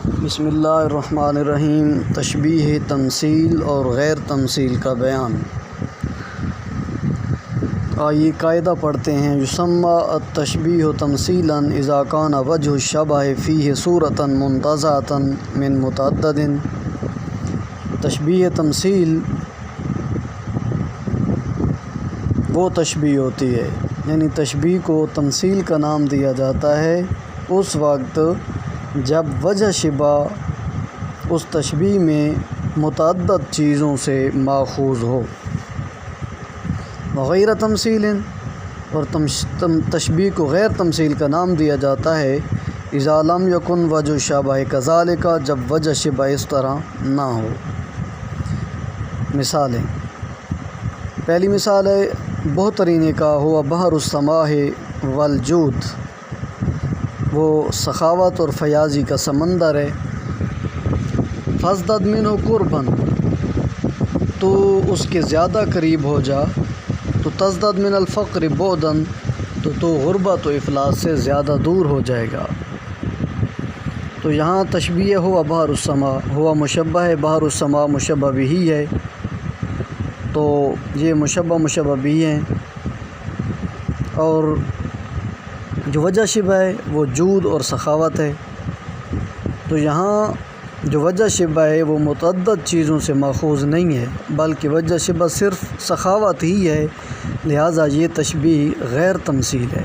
بسم اللہ الرحمن الرحیم۔ تشبیہ تمثیل اور غیر تمثیل کا بیان۔ آئیے قاعدہ پڑھتے ہیں۔ یسمى التشبیہ تمثیلا اذا کان وجہ الشبہ فیہ صورۃ منتزعۃ من متعدد۔ تشبیہ تمثیل وہ تشبیہ ہوتی ہے، یعنی تشبیہ کو تمثیل کا نام دیا جاتا ہے اس وقت جب وجہ شبہ اس تشبیہ میں متعدد چیزوں سے ماخوذ ہو۔ وغیر تمثیل، اور تشبیہ کو غیر تمثیل کا نام دیا جاتا ہے اذا لم یکن وجہ شبہ کذالک، جب وجہ شبہ اس طرح نہ ہو۔ مثالیں، پہلی مثال ہے بہترین کا ہوا بحر السماح والجود، وہ سخاوت اور فیاضی کا سمندر ہے۔ فازدد منہ قرباً، تو اس کے زیادہ قریب ہو جا، تو تزدد من الفقر بعداً، تو غربت و افلاس سے زیادہ دور ہو جائے گا۔ تو یہاں تشبیہ ہوا بحر السماء، ہوا مشبہ ہے، بحر السماء مشبہ بھی ہے، تو یہ مشبہ بھی ہیں۔ اور جو وجہ شبہ ہے وہ جود اور سخاوت ہے، تو یہاں جو وجہ شبہ ہے وہ متعدد چیزوں سے ماخوذ نہیں ہے، بلکہ وجہ شبہ صرف سخاوت ہی ہے، لہٰذا یہ تشبیہ غیر تمثیل ہے۔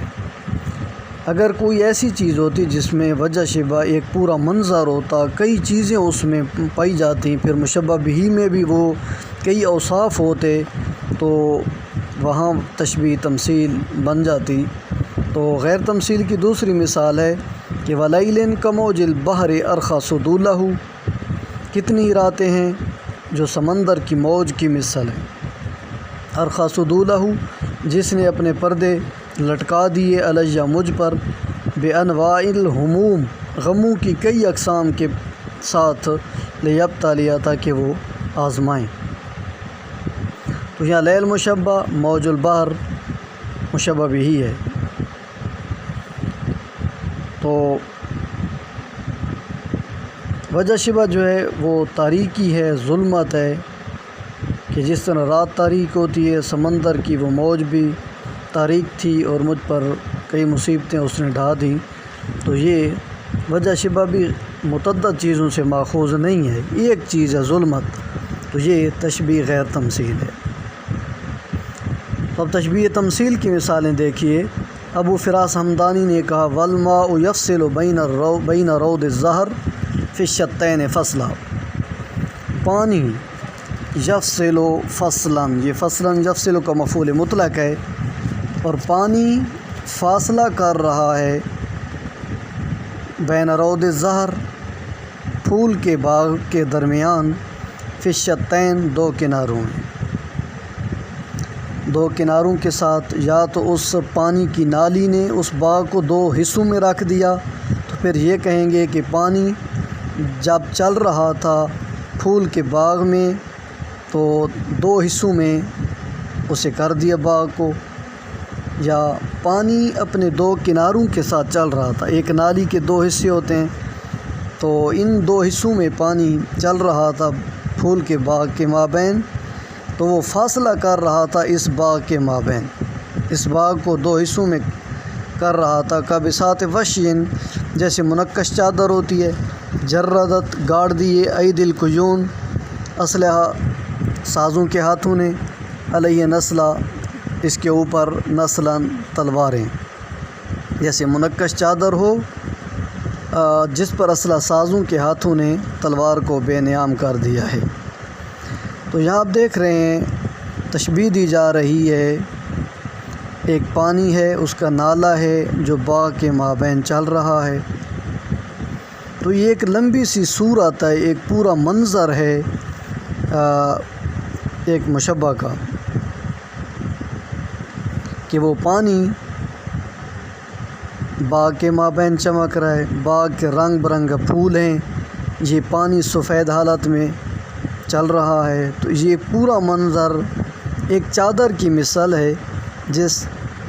اگر کوئی ایسی چیز ہوتی جس میں وجہ شبہ ایک پورا منظر ہوتا، کئی چیزیں اس میں پائی جاتی، پھر مشبہ بھی میں بھی وہ کئی اوصاف ہوتے، تو وہاں تشبیہ تمثیل بن جاتی۔ تو غیر تمثیل کی دوسری مثال ہے کہ وَلَيْلٍ كَمَوْجِ الْبَحْرِ أَرْخَى سُدُولَهُ، کتنی راتیں ہیں جو سمندر کی موج کی مثل ہے۔ أَرْخَى سُدُولَهُ، جس نے اپنے پردے لٹکا دیے، علیہ مجھ پر، بِأَنْوَاعِ الْهُمُوم، غموں کی کئی اقسام کے ساتھ، لِيَبْتَلِيَ، تاکہ وہ آزمائیں۔ تو یہاں لیل مشبہ، موج البحر مشبہ بھی ہے۔ تو وجہ شبہ جو ہے وہ تاریکی ہے، ظلمت ہے، کہ جس طرح رات تاریک ہوتی ہے، سمندر کی وہ موج بھی تاریک تھی اور مجھ پر کئی مصیبتیں اس نے ڈھا دیں۔ تو یہ وجہ شبہ بھی متعدد چیزوں سے ماخوذ نہیں ہے، ایک چیز ہے ظلمت، تو یہ تشبیہ غیر تمثیل ہے۔ اب تشبیہ تمثیل کی مثالیں دیکھیے۔ ابو فراس حمدانی نے کہا والماء یفصل بین رود الزہر فی الشتین فصلا، پانی یفصل فصلاً، یہ فصلاً یفصل کا مفعول مطلق ہے، اور پانی فاصلہ کر رہا ہے بین رود الزہر، پھول کے باغ کے درمیان، فی الشتین، دو کناروں میں، دو کناروں کے ساتھ۔ یا تو اس پانی کی نالی نے اس باغ کو دو حصوں میں رکھ دیا، تو پھر یہ کہیں گے کہ پانی جب چل رہا تھا پھول کے باغ میں تو دو حصوں میں اسے کر دیا باغ کو۔ یا پانی اپنے دو کناروں کے ساتھ چل رہا تھا، ایک نالی کے دو حصے ہوتے ہیں، تو ان دو حصوں میں پانی چل رہا تھا پھول کے باغ کے مابین، تو وہ فاصلہ کر رہا تھا اس باغ کے مابین، اس باغ کو دو حصوں میں کر رہا تھا۔ کبساط وشین، جیسے منقش چادر ہوتی ہے، جردت، گاڑ دیے، عید القیون، اسلحہ سازوں کے ہاتھوں نے، علیہ نسلہ، اس کے اوپر نسلاً تلواریں، جیسے منقش چادر ہو جس پر اسلحہ سازوں کے ہاتھوں نے تلوار کو بے نیام کر دیا ہے۔ تو یہاں آپ دیکھ رہے ہیں تشبیہ دی جا رہی ہے، ایک پانی ہے، اس کا نالہ ہے جو باغ کے مابین چل رہا ہے، تو یہ ایک لمبی سی صورت ہے، ایک پورا منظر ہے ایک مشبہ کا، کہ وہ پانی باغ کے مابین چمک رہا ہے، باغ کے رنگ برنگ پھول ہیں، یہ پانی سفید حالت میں چل رہا ہے، تو یہ پورا منظر ایک چادر کی مثال ہے،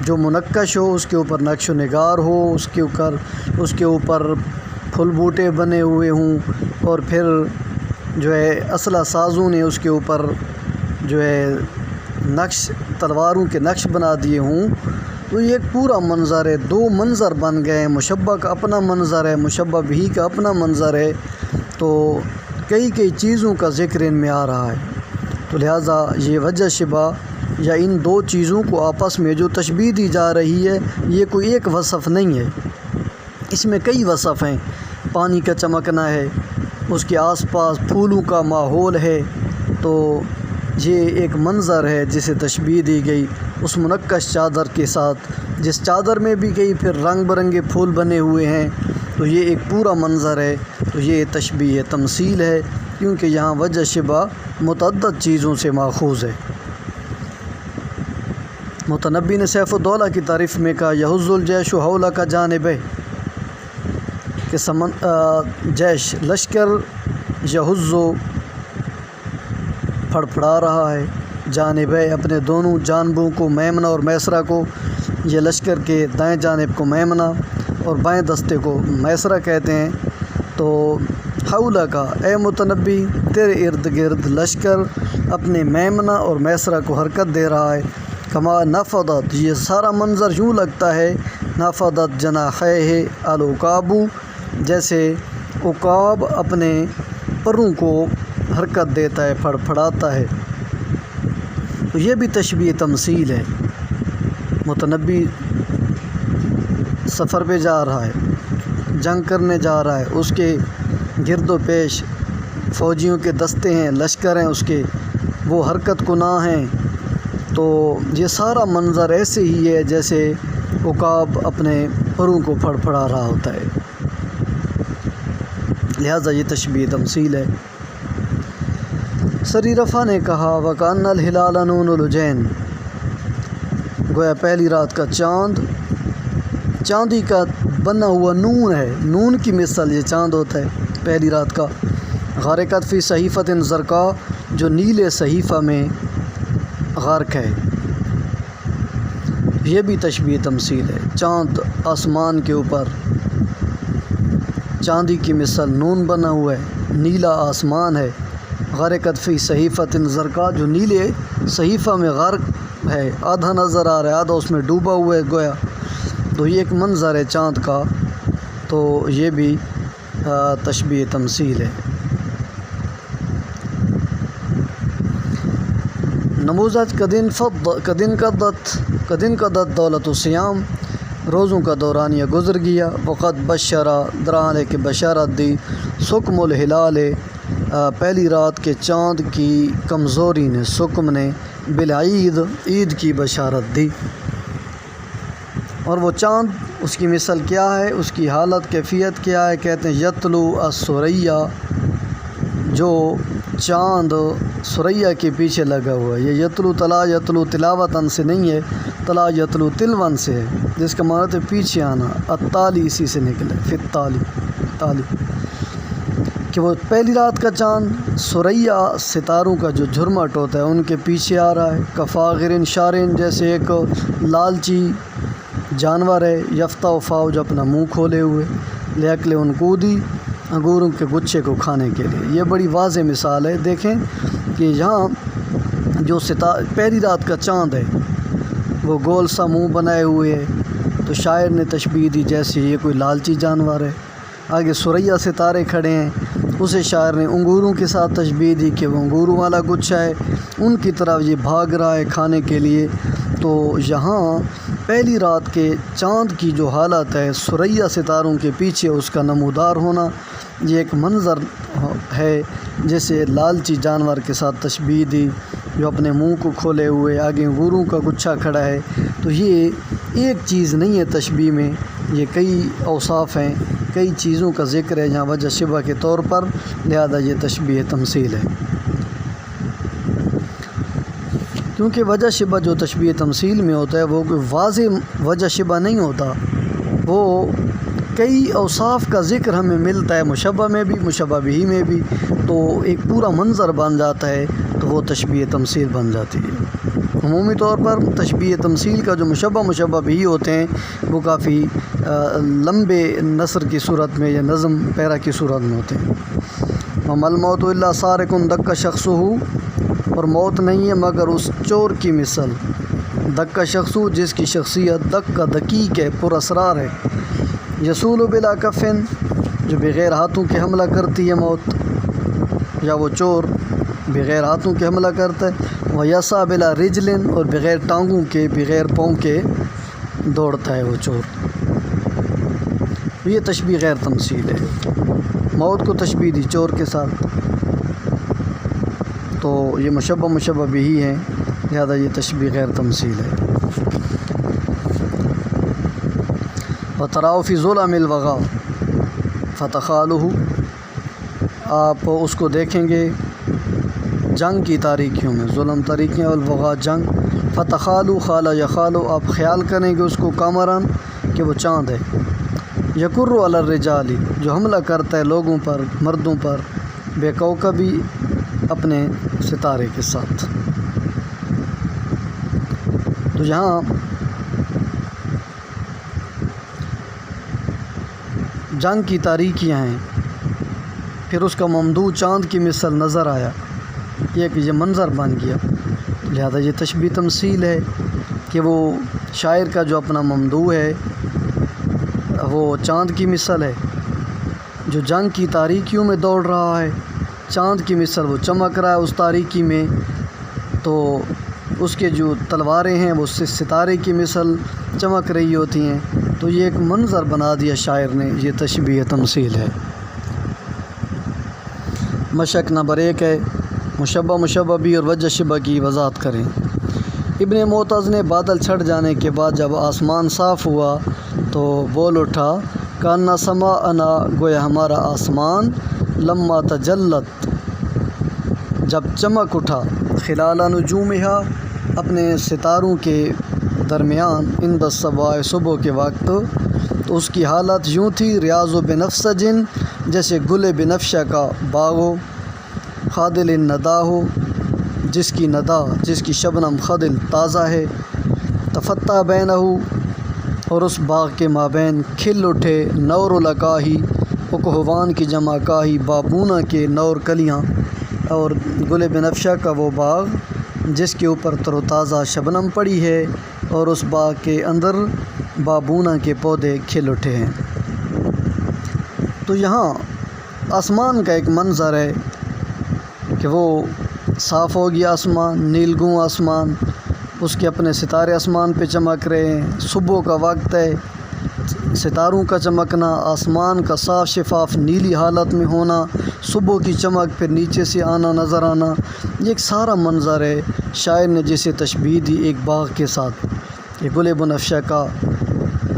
جو منقش ہو، اس کے اوپر نقش و نگار ہو، اس کے اوپر پھول بوٹے بنے ہوئے ہوں اور پھر جو ہے اسلحہ سازوں نے اس کے اوپر جو ہے نقش تلواروں کے نقش بنا دیے ہوں، تو یہ ایک پورا منظر ہے، دو منظر بن گئے ہیں، مشبہ کا اپنا منظر ہے، مشبہ بھی کا اپنا منظر ہے، تو کئی چیزوں کا ذکر ان میں آ رہا ہے۔ تو لہٰذا یہ وجہ شبہ یا ان دو چیزوں کو آپس میں جو تشبیہ دی جا رہی ہے، یہ کوئی ایک وصف نہیں ہے، اس میں کئی وصف ہیں۔ پانی کا چمکنا ہے، اس کے آس پاس پھولوں کا ماحول ہے، تو یہ ایک منظر ہے جسے تشبیہ دی گئی اس منقش چادر کے ساتھ، جس چادر میں بھی کئی پھر رنگ برنگے پھول بنے ہوئے ہیں، تو یہ ایک پورا منظر ہے، تو یہ تشبیہ تمثیل ہے، کیونکہ یہاں وجہ شبہ متعدد چیزوں سے ماخوذ ہے۔ متنبی نے سیف الدولہ کی تعریف میں کہا یحز الجیش حول کا جانب ہے کہ جیش لشکر یحز پھڑپھڑا رہا ہے، جانب ہے اپنے دونوں جانبوں کو، میمنہ اور میسرہ کو، یہ لشکر کے دائیں جانب کو میمنہ اور بائیں دستے کو میسرہ کہتے ہیں۔ تو حولہ کا اے متنبی تیرے ارد گرد لشکر اپنے میمنہ اور میسرہ کو حرکت دے رہا ہے، کما نفضت، یہ سارا منظر یوں لگتا ہے، نفضت جناحیہ العقاب، جیسے عقاب اپنے پروں کو حرکت دیتا ہے، پھڑپھڑاتا ہے، تو یہ بھی تشبیہ تمثیل ہے۔ متنبی سفر پہ جا رہا ہے، جنگ کرنے جا رہا ہے، اس کے گرد و پیش فوجیوں کے دستے ہیں، لشکر ہیں اس کے، وہ حرکت کناں ہیں، تو یہ سارا منظر ایسے ہی ہے جیسے عقاب اپنے پروں کو پھڑپھڑا رہا ہوتا ہے، لہذا یہ تشبیہ تمثیل ہے۔ سری رفع نے کہا وَكَأَنَّ الْهِلَالَ نُونُ الْعُجَيْنِ، گویا پہلی رات کا چاند چاندی کا بنا ہوا نون ہے، نون کی مثل یہ چاند ہوتا ہے پہلی رات کا، غارقت فی صحیفۃ زرقاء، جو نیلے صحیفہ میں غارق ہے، یہ بھی تشبیہ تمثیل ہے۔ چاند آسمان کے اوپر چاندی کی مثل نون بنا ہوا ہے، نیلا آسمان ہے، غارقت فی صحیفۃ زرقاء، جو نیلے صحیفہ میں غرق ہے، آدھا نظر آ رہا ہے، آدھا اس میں ڈوبا ہوا ہے گویا، تو یہ ایک منظر ہے چاند کا، تو یہ بھی تشبیہ تمثیل ہے۔ نموذج قدن قدت دولت الصیام، روزوں کا دورانیہ گزر گیا، وقت بشرا درانے کے بشارت دی، سکم الہلال، پہلی رات کے چاند کی کمزوری نے، سکم نے، بالعید، عید کی بشارت دی، اور وہ چاند اس کی مثل کیا ہے، اس کی حالت کیفیت کیا ہے، کہتے ہیں یتلو الثریہ، جو چاند ثریہ کے پیچھے لگا ہوا ہے، یہ یتلو تلا یتلو تلاوتاً سے نہیں ہے، تلا یتلو تلون سے ہے، جس کا معنی ہے پیچھے آنا، التالی اسی سے نکلے، فی تالی، کہ وہ پہلی رات کا چاند ثریہ ستاروں کا جو جھرمٹ ہوتا ہے ان کے پیچھے آ رہا ہے، کفاغرن شارن، جیسے ایک لالچی جانور ہے، یفتح و فاؤ، جو اپنا منہ کھولے ہوئے، لیکل انقودی، انگوروں کے گچھے کو کھانے کے لیے، یہ بڑی واضح مثال ہے۔ دیکھیں کہ یہاں جو پہلی رات کا چاند ہے وہ گول سا منہ بنائے ہوئے ہے، تو شاعر نے تشبیہ دی جیسے یہ کوئی لالچی جانور ہے۔ آگے ثریہ ستارے کھڑے ہیں، اسے شاعر نے انگوروں کے ساتھ تشبیہ دی کہ وہ انگوروں والا گچھا ہے، ان کی طرف یہ بھاگ رہا ہے کھانے کے لیے۔ تو یہاں پہلی رات کے چاند کی جو حالت ہے، ثریہ ستاروں کے پیچھے اس کا نمودار ہونا، یہ ایک منظر ہے جیسے لالچی جانور کے ساتھ تشبیہ دی، جو اپنے منہ کو کھولے ہوئے، آگے انگوروں کا گچھا کھڑا ہے۔ تو یہ ایک چیز نہیں ہے تشبیہ میں، یہ کئی اوصاف ہیں، کئی چیزوں کا ذکر ہے یہاں وجہ شبہ کے طور پر، لہذا یہ تشبیہ تمثیل ہے۔ کیونکہ وجہ شبہ جو تشبیہ تمثیل میں ہوتا ہے وہ کوئی واضح وجہ شبہ نہیں ہوتا، وہ کئی اوصاف کا ذکر ہمیں ملتا ہے، مشبہ میں بھی، مشبہ بھی میں بھی، تو ایک پورا منظر بن جاتا ہے، تو وہ تشبیہ تمثیل بن جاتی ہے۔ عمومی طور پر تشبیہ تمثیل کا جو مشبہ بھی ہوتے ہیں وہ کافی لمبے نثر کی صورت میں یا نظم پیرا کی صورت میں ہوتے ہیں۔ وَمَا الْمَوْتُ إِلَّا سَارِقٌ دَقَّ شَخْصُهُ، اور موت نہیں ہے مگر اس چور کی مثل، دَقَّ شخصُ جس کی شخصیت دقہ دقیق ہے، پر اسرار ہے، یسول بلا کفن جو بغیر ہاتھوں کے حملہ کرتی ہے موت، یا وہ چور بغیر ہاتھوں کے حملہ کرتا ہے، وَيَسَا بلا رجلن اور بغیر ٹانگوں کے بغیر پاؤں کے دوڑتا ہے وہ چور۔ یہ تشبیہ غیر تمثیل ہے، موت کو تشبیہ دی چور کے ساتھ، تو یہ مشبہ بھی ہی ہے، لہذا یہ تشبیہ غیر تمثیل ہے۔ وَتَرَاهُ فِي ظُلَمِ الْوَغَى فَتَخَالُهُ، آپ اس کو دیکھیں گے جنگ کی تاریکیوں میں، ظلم تاریکیاں، الوغا جنگ، فتخالو خالہ یخالو آپ خیال کریں گے اس کو قمرن کہ وہ چاند ہے، یکر علی الرجال جو حملہ کرتا ہے لوگوں پر، مردوں پر، بے کوکبی اپنے ستارے کے ساتھ۔ تو یہاں جنگ کی تاریکیاں ہیں، پھر اس کا ممدوع چاند کی مثل نظر آیا، یہ منظر بن گیا، لہذا یہ تشبیہ تمثیل ہے کہ وہ شاعر کا جو اپنا ممدوع ہے وہ چاند کی مثل ہے، جو جنگ کی تاریکیوں میں دوڑ رہا ہے، چاند کی مثل وہ چمک رہا ہے اس تاریکی میں، تو اس کے جو تلواریں ہیں وہ ستارے کی مثل چمک رہی ہوتی ہیں، تو یہ ایک منظر بنا دیا شاعر نے، یہ تشبیہ تمثیل ہے۔ مشق نمبر 1 ہے مشبہ بھی اور وجہ شبہ کی وضاحت کریں۔ ابن معتز نے بادل چھٹ جانے کے بعد جب آسمان صاف ہوا تو بول اٹھا، کانا سماءنا گویا ہمارا آسمان، لما تجلت جب چمک اٹھا، خلال نجومہا اپنے ستاروں کے درمیان، عند الصباح صبح کے وقت، تو اس کی حالت یوں تھی، ریاض و بنفسجن جیسے گل بنفشہ کا باغ ہو، خادل الندا ہو جس کی ندا، جس کی شبنم خدل تازہ ہے، تفتح بینہ اور اس باغ کے مابین کھل اٹھے، نور الکاہی اکہوان کی جمع کاہی، بابونہ کے نور کلیاں، اور گل بنفشہ کا وہ باغ جس کے اوپر تر و تازہ شبنم پڑی ہے، اور اس باغ کے اندر بابونہ کے پودے کھل اٹھے ہیں۔ تو یہاں آسمان کا ایک منظر ہے کہ وہ صاف ہو گیا آسمان، نیلگوں آسمان، اس کے اپنے ستارے آسمان پہ چمک رہے ہیں، صبح کا وقت ہے، ستاروں کا چمکنا، آسمان کا صاف شفاف نیلی حالت میں ہونا، صبح کی چمک پھر نیچے سے آنا نظر آنا، یہ ایک سارا منظر ہے۔ شاعر نے جسے تشبیہ دی ایک باغ کے ساتھ، یہ گل بنفشہ کا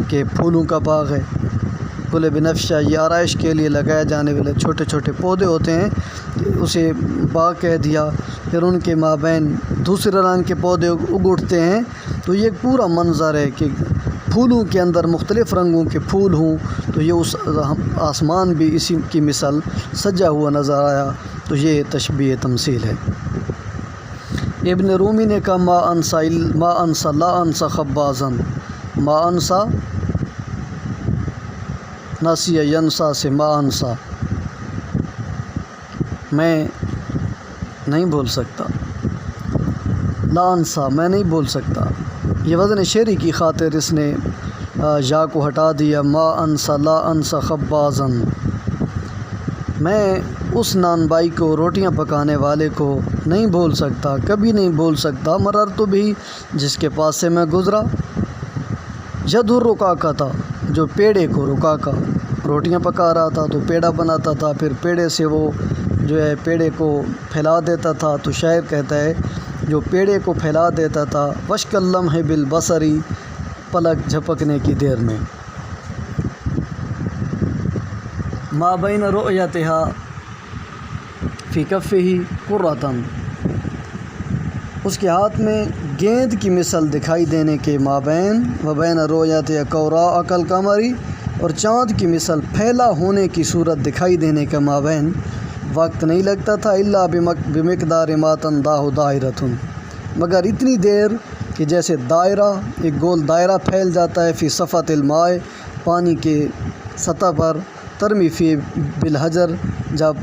کہ پھولوں کا باغ ہے۔ گل بنفشہ یہ آرائش کے لیے لگائے جانے والے چھوٹے چھوٹے پودے ہوتے ہیں، اسے باغ کہہ دیا، پھر ان کے مابین دوسرے رنگ کے پودے اگ اٹھتے ہیں، تو یہ ایک پورا منظر ہے کہ پھولوں کے اندر مختلف رنگوں کے پھول ہوں، تو یہ اس آسمان بھی اسی کی مثل سجا ہوا نظر آیا، تو یہ تشبیہ تمثیل ہے۔ ابن رومی نے کہا ما انسا لا انسا خبازن، ما انسا ناسیہ ینسا سے ما انسا، میں نہیں بھول سکتا، لا انسا میں نہیں بھول سکتا، یہ وزن شعری کی خاطر اس نے یا کو ہٹا دیا، ما انسا لا انسا خبازن، میں اس نان بائی کو، روٹیاں پکانے والے کو نہیں بھول سکتا، کبھی نہیں بھول سکتا، مررت بھی جس کے پاس سے میں گزرا، یدھر رکا کا تھا جو پیڑے کو، رکا کا روٹیاں پکا رہا تھا تو پیڑا بناتا تھا، پھر پیڑے سے وہ جو ہے پیڑے کو پھیلا دیتا تھا، تو شاعر کہتا ہے جو پیڑے کو پھیلا دیتا تھا، وشک اللمح بالبصری پلک جھپکنے کی دیر میں، ما بین رؤیتہا فی کفہ قرۃً اس کے ہاتھ میں گیند کی مثل دکھائی دینے کے مابین، وبین رؤیتہا کوراء کالقمر اور چاند کی مثل پھیلا ہونے کی صورت دکھائی دینے کے مابین وقت نہیں لگتا تھا، الا بمقدار ما تنداہ دائرۃ مگر اتنی دیر کہ جیسے دائرہ ایک گول دائرہ پھیل جاتا ہے، فی صفۃ الماء پانی کے سطح پر ترمی فی بالحجر، جب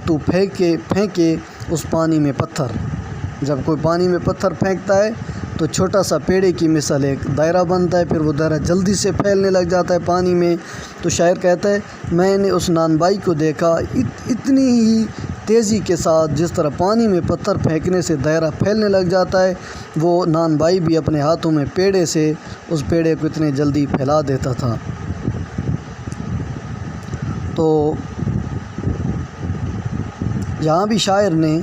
تو پھینکے اس پانی میں پتھر، جب کوئی پانی میں پتھر پھینکتا ہے تو چھوٹا سا پیڑے کی مثال ایک دائرہ بنتا ہے، پھر وہ دائرہ جلدی سے پھیلنے لگ جاتا ہے پانی میں۔ تو شاعر کہتا ہے میں نے اس نان بائی کو دیکھا اتنی ہی تیزی کے ساتھ جس طرح پانی میں پتھر پھینکنے سے دائرہ پھیلنے لگ جاتا ہے، وہ نان بائی بھی اپنے ہاتھوں میں پیڑے سے اس پیڑے کو اتنے جلدی پھیلا دیتا تھا۔ تو یہاں بھی شاعر نے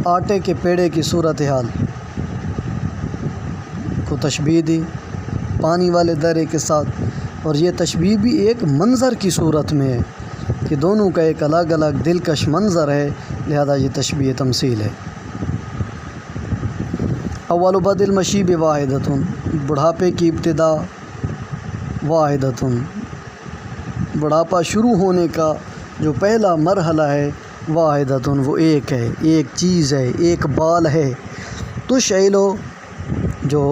آٹے کے پیڑے کی صورتحال کو تشبیہ دی پانی والے درے کے ساتھ، اور یہ تشبیہ بھی ایک منظر کی صورت میں ہے کہ دونوں کا ایک الگ الگ دلکش منظر ہے، لہذا یہ تشبیہ تمثیل ہے۔ اول بدء المشیب واحدۃ، بڑھاپے کی ابتدا واحدۃ، بڑھاپا شروع ہونے کا جو پہلا مرحلہ ہے، واحدۃ وہ ایک ہے، ایک چیز ہے، ایک بال ہے۔ تشعلو جو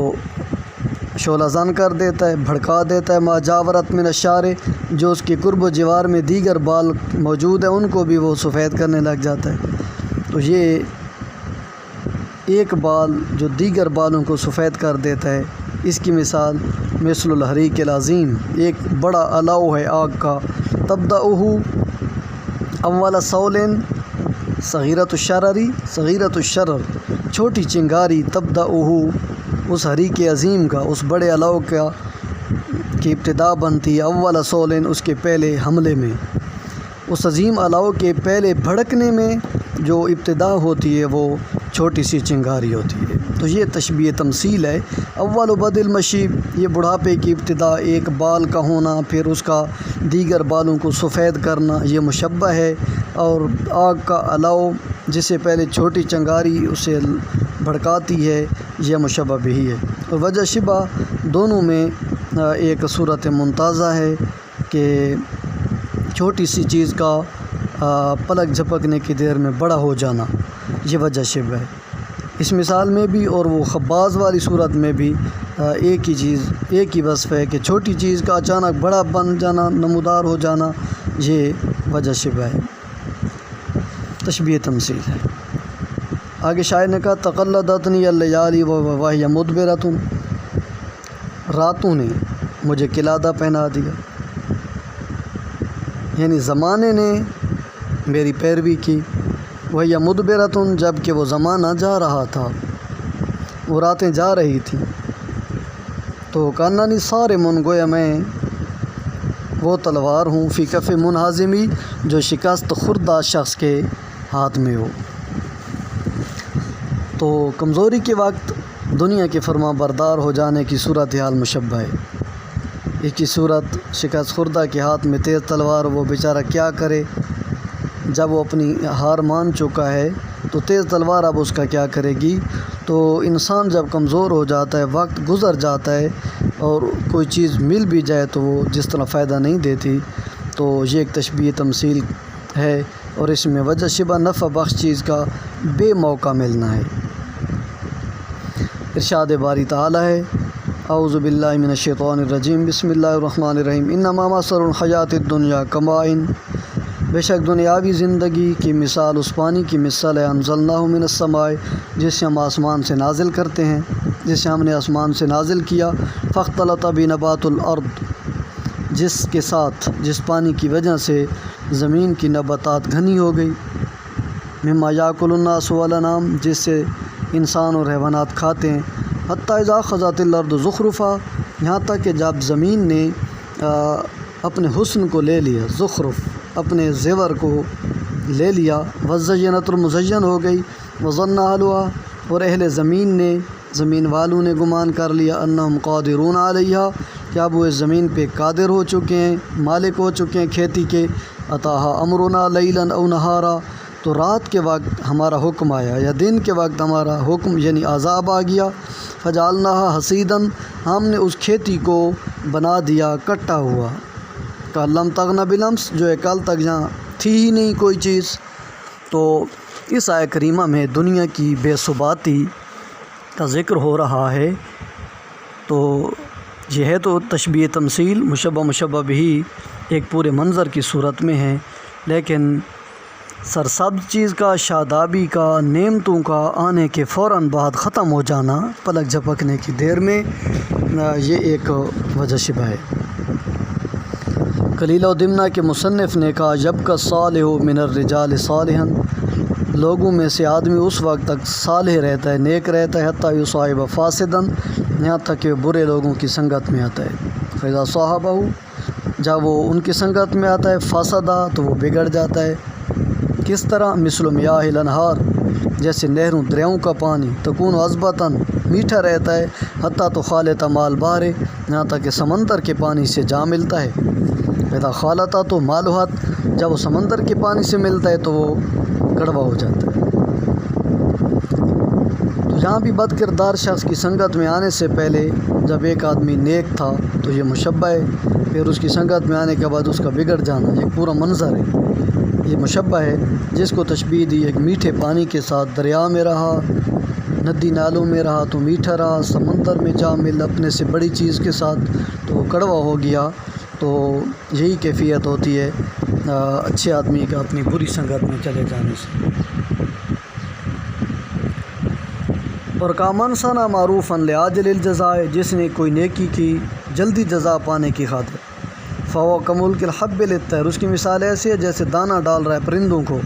شعلہ زن کر دیتا ہے، بھڑکا دیتا ہے، ما جاورت من الشعر جو اس کے قرب و جوار میں دیگر بال موجود ہیں ان کو بھی وہ سفید کرنے لگ جاتا ہے۔ تو یہ ایک بال جو دیگر بالوں کو سفید کر دیتا ہے، اس کی مثال مثل الحریق العظیم، ایک بڑا الاؤ ہے آگ کا، تبدأہ اول صول صغیرۃ الشرری، صغیرۃ الشرر چھوٹی چنگاری، تبدأہ اس حریق عظیم کا، اس بڑے الاؤ کا کی ابتدا بنتی ہے، اول صول اس کے پہلے حملے میں، اس عظیم الاؤ کے پہلے بھڑکنے میں جو ابتدا ہوتی ہے وہ چھوٹی سی چنگاری ہوتی ہے۔ تو یہ تشبیہ تمثیل ہے۔ اول بدء المشیب، یہ بڑھاپے کی ابتدا، ایک بال کا ہونا، پھر اس کا دیگر بالوں کو سفید کرنا، یہ مشبہ ہے، اور آگ کا الاؤ جسے پہلے چھوٹی چنگاری اسے بھڑکاتی ہے، یہ مشبہ بھی ہے۔ اور وجہ شبہ دونوں میں ایک صورت ممتازہ ہے کہ چھوٹی سی چیز کا پلک جھپکنے کی دیر میں بڑا ہو جانا، یہ وجہ شبہ ہے اس مثال میں بھی، اور وہ خباز والی صورت میں بھی ایک ہی چیز، ایک ہی وصف ہے کہ چھوٹی چیز کا اچانک بڑا بن جانا، نمودار ہو جانا، یہ وجہ شبہ ہے، تشبیہ تمثیل ہے۔ آگے شاعر نے کہا تقلدتنی اللیالی وہی مدبرۃ، راتوں نے مجھے قلادہ پہنا دیا، یعنی زمانے نے میری پیروی کی، وہی مدبرۃ جب کہ وہ زمانہ جا رہا تھا، وہ راتیں جا رہی تھیں۔ تو کانانی سارے من، گویا میں وہ تلوار ہوں، فی کف منہزمی جو شکست خوردہ شخص کے ہاتھ میں ہو۔ تو کمزوری کے وقت دنیا کے فرما بردار ہو جانے کی صورتحال مشبہ ہے۔ ایک ہی صورت شکست خوردہ کے ہاتھ میں تیز تلوار، وہ بیچارہ کیا کرے جب وہ اپنی ہار مان چکا ہے، تو تیز تلوار اب اس کا کیا کرے گی۔ تو انسان جب کمزور ہو جاتا ہے، وقت گزر جاتا ہے اور کوئی چیز مل بھی جائے تو وہ جس طرح فائدہ نہیں دیتی، تو یہ ایک تشبیہ تمثیل ہے، اور اس میں وجہ شبہ نفع بخش چیز کا بے موقع ملنا ہے۔ ارشاد باری تعالی ہے، اعوذ باللہ من الشیطان الرجیم، بسم اللہ الرحمن الرحیم، انما مثل الحیات الدنیا کماء، بے شک دنیاوی زندگی کی مثال اس پانی کی مثال ہے، انزلناہ من السماء جسے ہم آسمان سے نازل کرتے ہیں، جسے ہم نے آسمان سے نازل کیا، فاختلط بنبات الارض جس کے ساتھ، جس پانی کی وجہ سے زمین کی نباتات گھنی ہو گئی، مما یاکل الناس والانعام جس سے انسان اور حیوانات کھاتے ہیں، حتی اذا اخذت الارض زخرفا یہاں تک کہ جب زمین نے اپنے حسن کو لے لیا، زخرف اپنے زیور کو لے لیا، وزینت مزین ہو گئی، وظن اہلھا اور اہل زمین نے، زمین والوں نے گمان کر لیا، انہم قادرون علیہا کہ اب وہ اس زمین پہ قادر ہو چکے ہیں، مالک ہو چکے ہیں کھیتی کے، اتاہا امرنا لیلا او نہارا تو رات کے وقت ہمارا حکم آیا یا دن کے وقت ہمارا حکم یعنی عذاب آ گیا، فجعلناہا حصیداً ہم نے اس کھیتی کو بنا دیا کٹا ہوا، لم تغن بالامس جو ہے کل تک جہاں تھی ہی نہیں کوئی چیز۔ تو اس آیہ کریمہ میں دنیا کی بے ثباتی کا ذکر ہو رہا ہے، تو یہ ہے تو تشبیہ تمثیل، مشبہ بھی ایک پورے منظر کی صورت میں ہے، لیکن سرسبز چیز کا، شادابی کا، نعمتوں کا آنے کے فوراً بعد ختم ہو جانا پلک جھپکنے کی دیر میں، یہ ایک وجہ شبہ ہے۔ کلیلہ و دمنہ کے مصنف نے کہا جب کا صالح من الرجال صالحا، لوگوں میں سے آدمی اس وقت تک صالح رہتا ہے، نیک رہتا ہے، حتیٰ یصاحب فاسدا، یہاں تک کہ برے لوگوں کی سنگت میں آتا ہے۔ فاذا صاحبہ، جب وہ ان کی سنگت میں آتا ہے، فاسدا، تو وہ بگڑ جاتا ہے۔ کس طرح؟ مثل میاہ الانہار، جیسے نہروں دریاؤں کا پانی، تکون عذبتاً، میٹھا رہتا ہے، حتیٰ تو خالط مال بحر، یہاں تک کہ سمندر کے پانی سے جا ملتا ہے۔ اذا خالطہ تو مالحت، جب وہ سمندر کے پانی سے ملتا ہے تو وہ کڑوا ہو جاتا ہے۔ تو یہاں بھی بد کردار شخص کی سنگت میں آنے سے پہلے جب ایک آدمی نیک تھا تو یہ مشبہ ہے، پھر اس کی سنگت میں آنے کے بعد اس کا بگڑ جانا، یہ پورا منظر ہے، یہ مشبہ ہے جس کو تشبیہ دی ایک میٹھے پانی کے ساتھ۔ دریا میں رہا، ندی نالوں میں رہا تو میٹھا رہا، سمندر میں جا مل اپنے سے بڑی چیز کے ساتھ تو وہ کڑوا ہو گیا۔ تو یہی کیفیت ہوتی ہے اچھے آدمی کا اپنی بری سنگت میں چلے جانے سے۔ اور کامن سنا معروفاً لعاجل الجزاء، جس نے کوئی نیکی کی جلدی جزا پانے کی خاطر، فهو کملک الحب للطیر، اس کی مثال ایسی ہے جیسے دانہ ڈال رہا ہے پرندوں کو،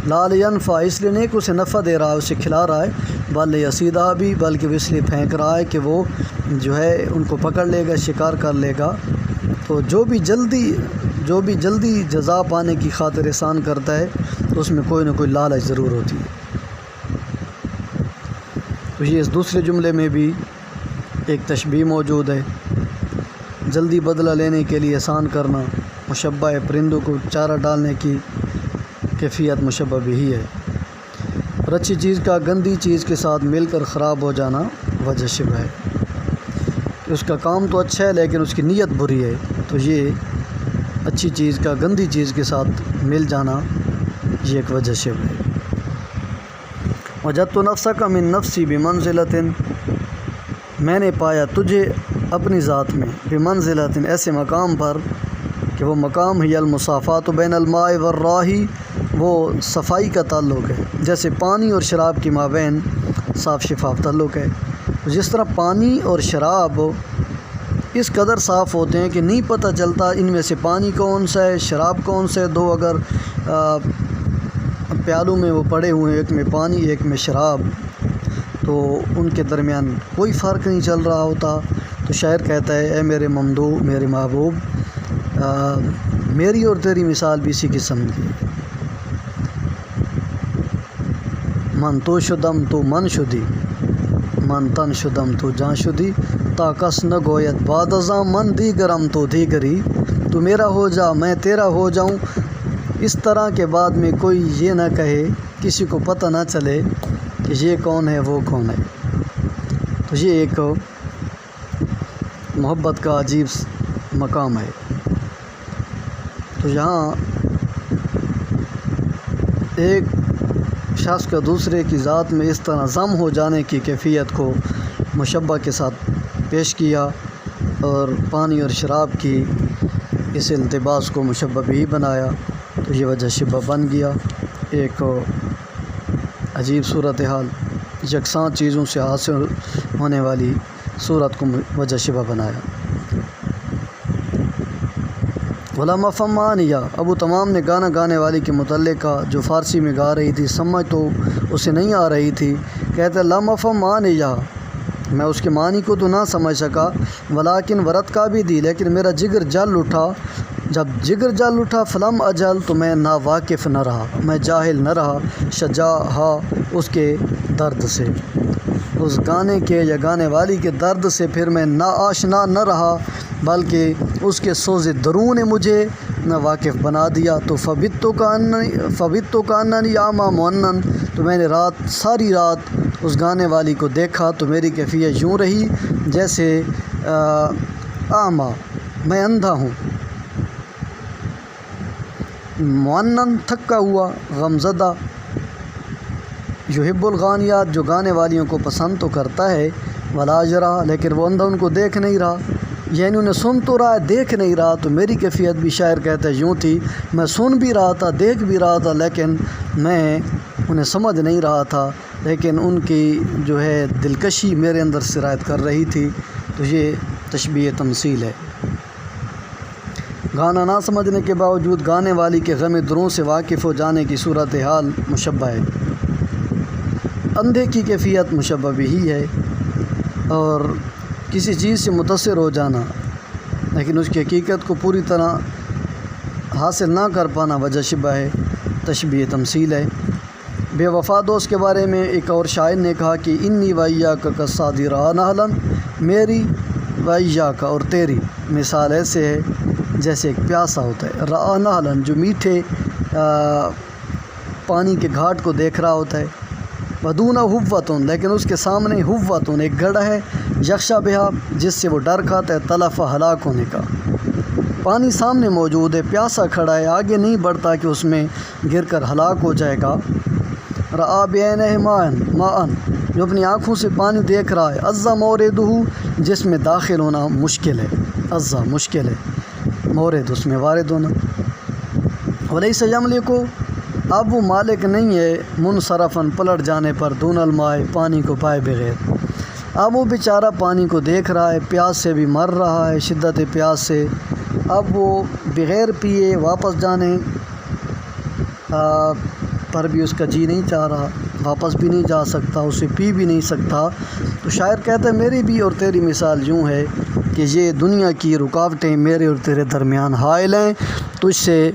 لا لینفع، اس لیے نہیں کہ اسے نفع دے رہا ہے، اسے کھلا رہا ہے، بل لیصیدھا بھی، بلکہ وہ اس لیے پھینک رہا ہے کہ وہ جو ہے ان کو پکڑ لے گا، شکار کر لے گا۔ تو جو بھی جلدی جزا پانے کی خاطر احسان کرتا ہے تو اس میں کوئی نہ کوئی لالچ ضرور ہوتی ہے۔ تو یہ اس دوسرے جملے میں بھی ایک تشبیہ موجود ہے، جلدی بدلہ لینے کے لیے احسان کرنا، مشبہ ہے، پرندوں کو چارہ ڈالنے کی کیفیت مشبہ بھی ہے، اور اچھی چیز کا گندی چیز کے ساتھ مل کر خراب ہو جانا وجہ شبہ ہے، کہ اس کا کام تو اچھا ہے لیکن اس کی نیت بری ہے، تو یہ اچھی چیز کا گندی چیز کے ساتھ مل جانا یہ ایک وجہ شبہ ہے۔ وجدت نفسک من نفسی بمنزلۃ، میں نے پایا تجھے اپنی ذات میں، بمنزلۃ، ایسے مقام پر کہ وہ مقام ہی المصافات بین الماء والراہی، وہ صفائی کا تعلق ہے، جیسے پانی اور شراب کی مابین صاف شفاف تعلق ہے۔ جس طرح پانی اور شراب اس قدر صاف ہوتے ہیں کہ نہیں پتہ چلتا ان میں سے پانی کون سا ہے، شراب کون سے، دو اگر پیالوں میں وہ پڑے ہوئے ہیں، ایک میں پانی ایک میں شراب، تو ان کے درمیان کوئی فرق نہیں چل رہا ہوتا۔ تو شاعر کہتا ہے اے میرے ممدوح، میرے محبوب، میری اور تیری مثال بھی اسی قسم کی، من تو شدم تو من شدی، من تن شدم تو جان شدی، تا کس نہ گوید بعد ازاں من دیگرم تو دیگری، تو میرا ہو جا میں تیرا ہو جاؤں، اس طرح کے بعد میں کوئی یہ نہ کہے، کسی کو پتہ نہ چلے کہ یہ کون ہے وہ کون ہے۔ تو یہ ایک محبت کا عجیب مقام ہے۔ تو یہاں ایک شخص کا دوسرے کی ذات میں اس طرح ضم ہو جانے کی کیفیت کو مشبہ کے ساتھ پیش کیا، اور پانی اور شراب کی اس التباس کو مشبہ بھی بنایا، تو یہ وجہ شبہ بن گیا، ایک عجیب صورتحال، یکساں چیزوں سے حاصل ہونے والی صورت کو وجہ شبہ بنایا۔ علامہ فمانیہ، ابو تمام نے گانا گانے والی کے متعلق کہا جو فارسی میں گا رہی تھی، سمجھ تو اسے نہیں آ رہی تھی، کہتے لم فمانیہ، میں اس کے معنی کو تو نہ سمجھ سکا، ولیکن ورت کا بھی دی، لیکن میرا جگر جل اٹھا، جب جگر جل اٹھا، فلم اجل، تو میں نا واقف نہ رہا، میں جاہل نہ رہا، شجاہا، اس کے درد سے، اس گانے کے یا گانے والی کے درد سے پھر میں نا آشنا نہ رہا، بلکہ اس کے سوز درون نے مجھے نا واقف بنا دیا۔ تو فبت کا اننی اعمیٰ معنن، تو میں نے ساری رات اس گانے والی کو دیکھا، تو میری کیفیت یوں رہی جیسے اعمیٰ، میں اندھا ہوں، معنن، تھکا ہوا، غمزدہ، یحب الغانیات، جو گانے والیوں کو پسند تو کرتا ہے، ولا یرا، لیکن وہ اندھا ان کو دیکھ نہیں رہا، یعنی انہیں سن تو رہا ہے دیکھ نہیں رہا، تو میری کیفیت بھی شاعر کہتا ہے یوں تھی، میں سن بھی رہا تھا دیکھ بھی رہا تھا لیکن میں انہیں سمجھ نہیں رہا تھا، لیکن ان کی جو ہے دلکشی میرے اندر سرایت کر رہی تھی۔ تو یہ تشبیہ تمثیل ہے۔ گانا نہ سمجھنے کے باوجود گانے والی کے غم دروں سے واقف ہو جانے کی صورتحال مشبہ ہے۔ اندھے کی کیفیت مشبہ بھی ہے، اور کسی چیز سے متاثر ہو جانا لیکن اس کی حقیقت کو پوری طرح حاصل نہ کر پانا وجہ شبہ ہے، تشبیہ تمثیل ہے۔ بے وفا دوست کے بارے میں ایک اور شاعر نے کہا کہ انی وایاک کالصادی رعا نہلا، میری وایاک اور تیری مثال ایسے ہے جیسے ایک پیاسا ہوتا ہے، رعا نہلا جو میٹھے پانی کے گھاٹ کو دیکھ رہا ہوتا ہے، بدون حوتن لیکن اس کے سامنے حوتن ایک گڑھ ہے، یخشا بہا جس سے وہ ڈر کھاتا ہے، تلف ہلاک ہونے کا۔ پانی سامنے موجود ہے، پیاسا کھڑا ہے، آگے نہیں بڑھتا کہ اس میں گر کر ہلاک ہو جائے گا۔ رعا بعینہ ماء جو اپنی آنکھوں سے پانی دیکھ رہا ہے، عزا موردہ جس میں داخل ہونا مشکل ہے، عزا مشکل ہے، مورد اس میں وارد ہونا۔ ولیس یملک اب وہ مالک نہیں ہے منصرفاً پلٹ جانے پر، دون الماء پانی کو پائے بغیر۔ اب وہ بیچارہ پانی کو دیکھ رہا ہے، پیاس سے بھی مر رہا ہے، شدت پیاس سے، اب وہ بغیر پیے واپس جانے پر بھی اس کا جی نہیں چاہ رہا، واپس بھی نہیں جا سکتا، اسے پی بھی نہیں سکتا۔ تو شاعر کہتا ہے میری بھی اور تیری مثال یوں ہے کہ یہ دنیا کی رکاوٹیں میرے اور تیرے درمیان حائل ہیں، تجھ سے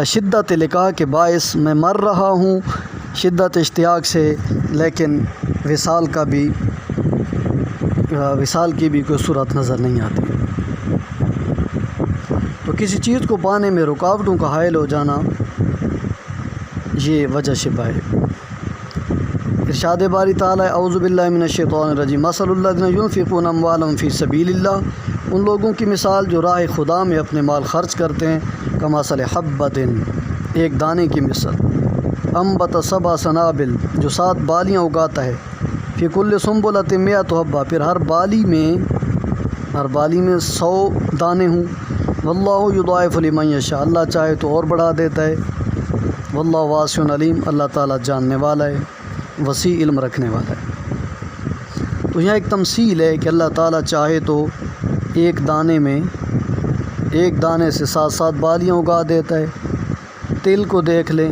شدت لقاء کے باعث میں مر رہا ہوں، شدت اشتیاق سے، لیکن وصال کی بھی کوئی صورت نظر نہیں آتی۔ تو کسی چیز کو پانے میں رکاوٹوں کا حائل ہو جانا یہ وجہ شبہ ہے۔ ارشاد باری تعالیٰ اعوذ باللہ من الشیطان الرجیم مثل الذین ینفقون اموالهم فی سبیل اللہ، ان لوگوں کی مثال جو راہ خدا میں اپنے مال خرچ کرتے ہیں، کمثل حبۃ ایک دانے کی مثل، انبت سبع سنابل جو 7 بالیاں اگاتا ہے، فی کل سنبلۃ مئۃ حبہ پھر ہر بالی میں 100 دانے ہوں، واللہ یضاعف لمن یشاء اللہ چاہے تو اور بڑھا دیتا ہے، واللہ واسع علیم اللہ تعالیٰ جاننے والا ہے، وسیع علم رکھنے والا ہے۔ تو یہاں ایک تمثیل ہے کہ اللہ تعالیٰ چاہے تو ایک دانے سے 7 بالیاں اگا دیتا ہے۔ تل کو دیکھ لیں،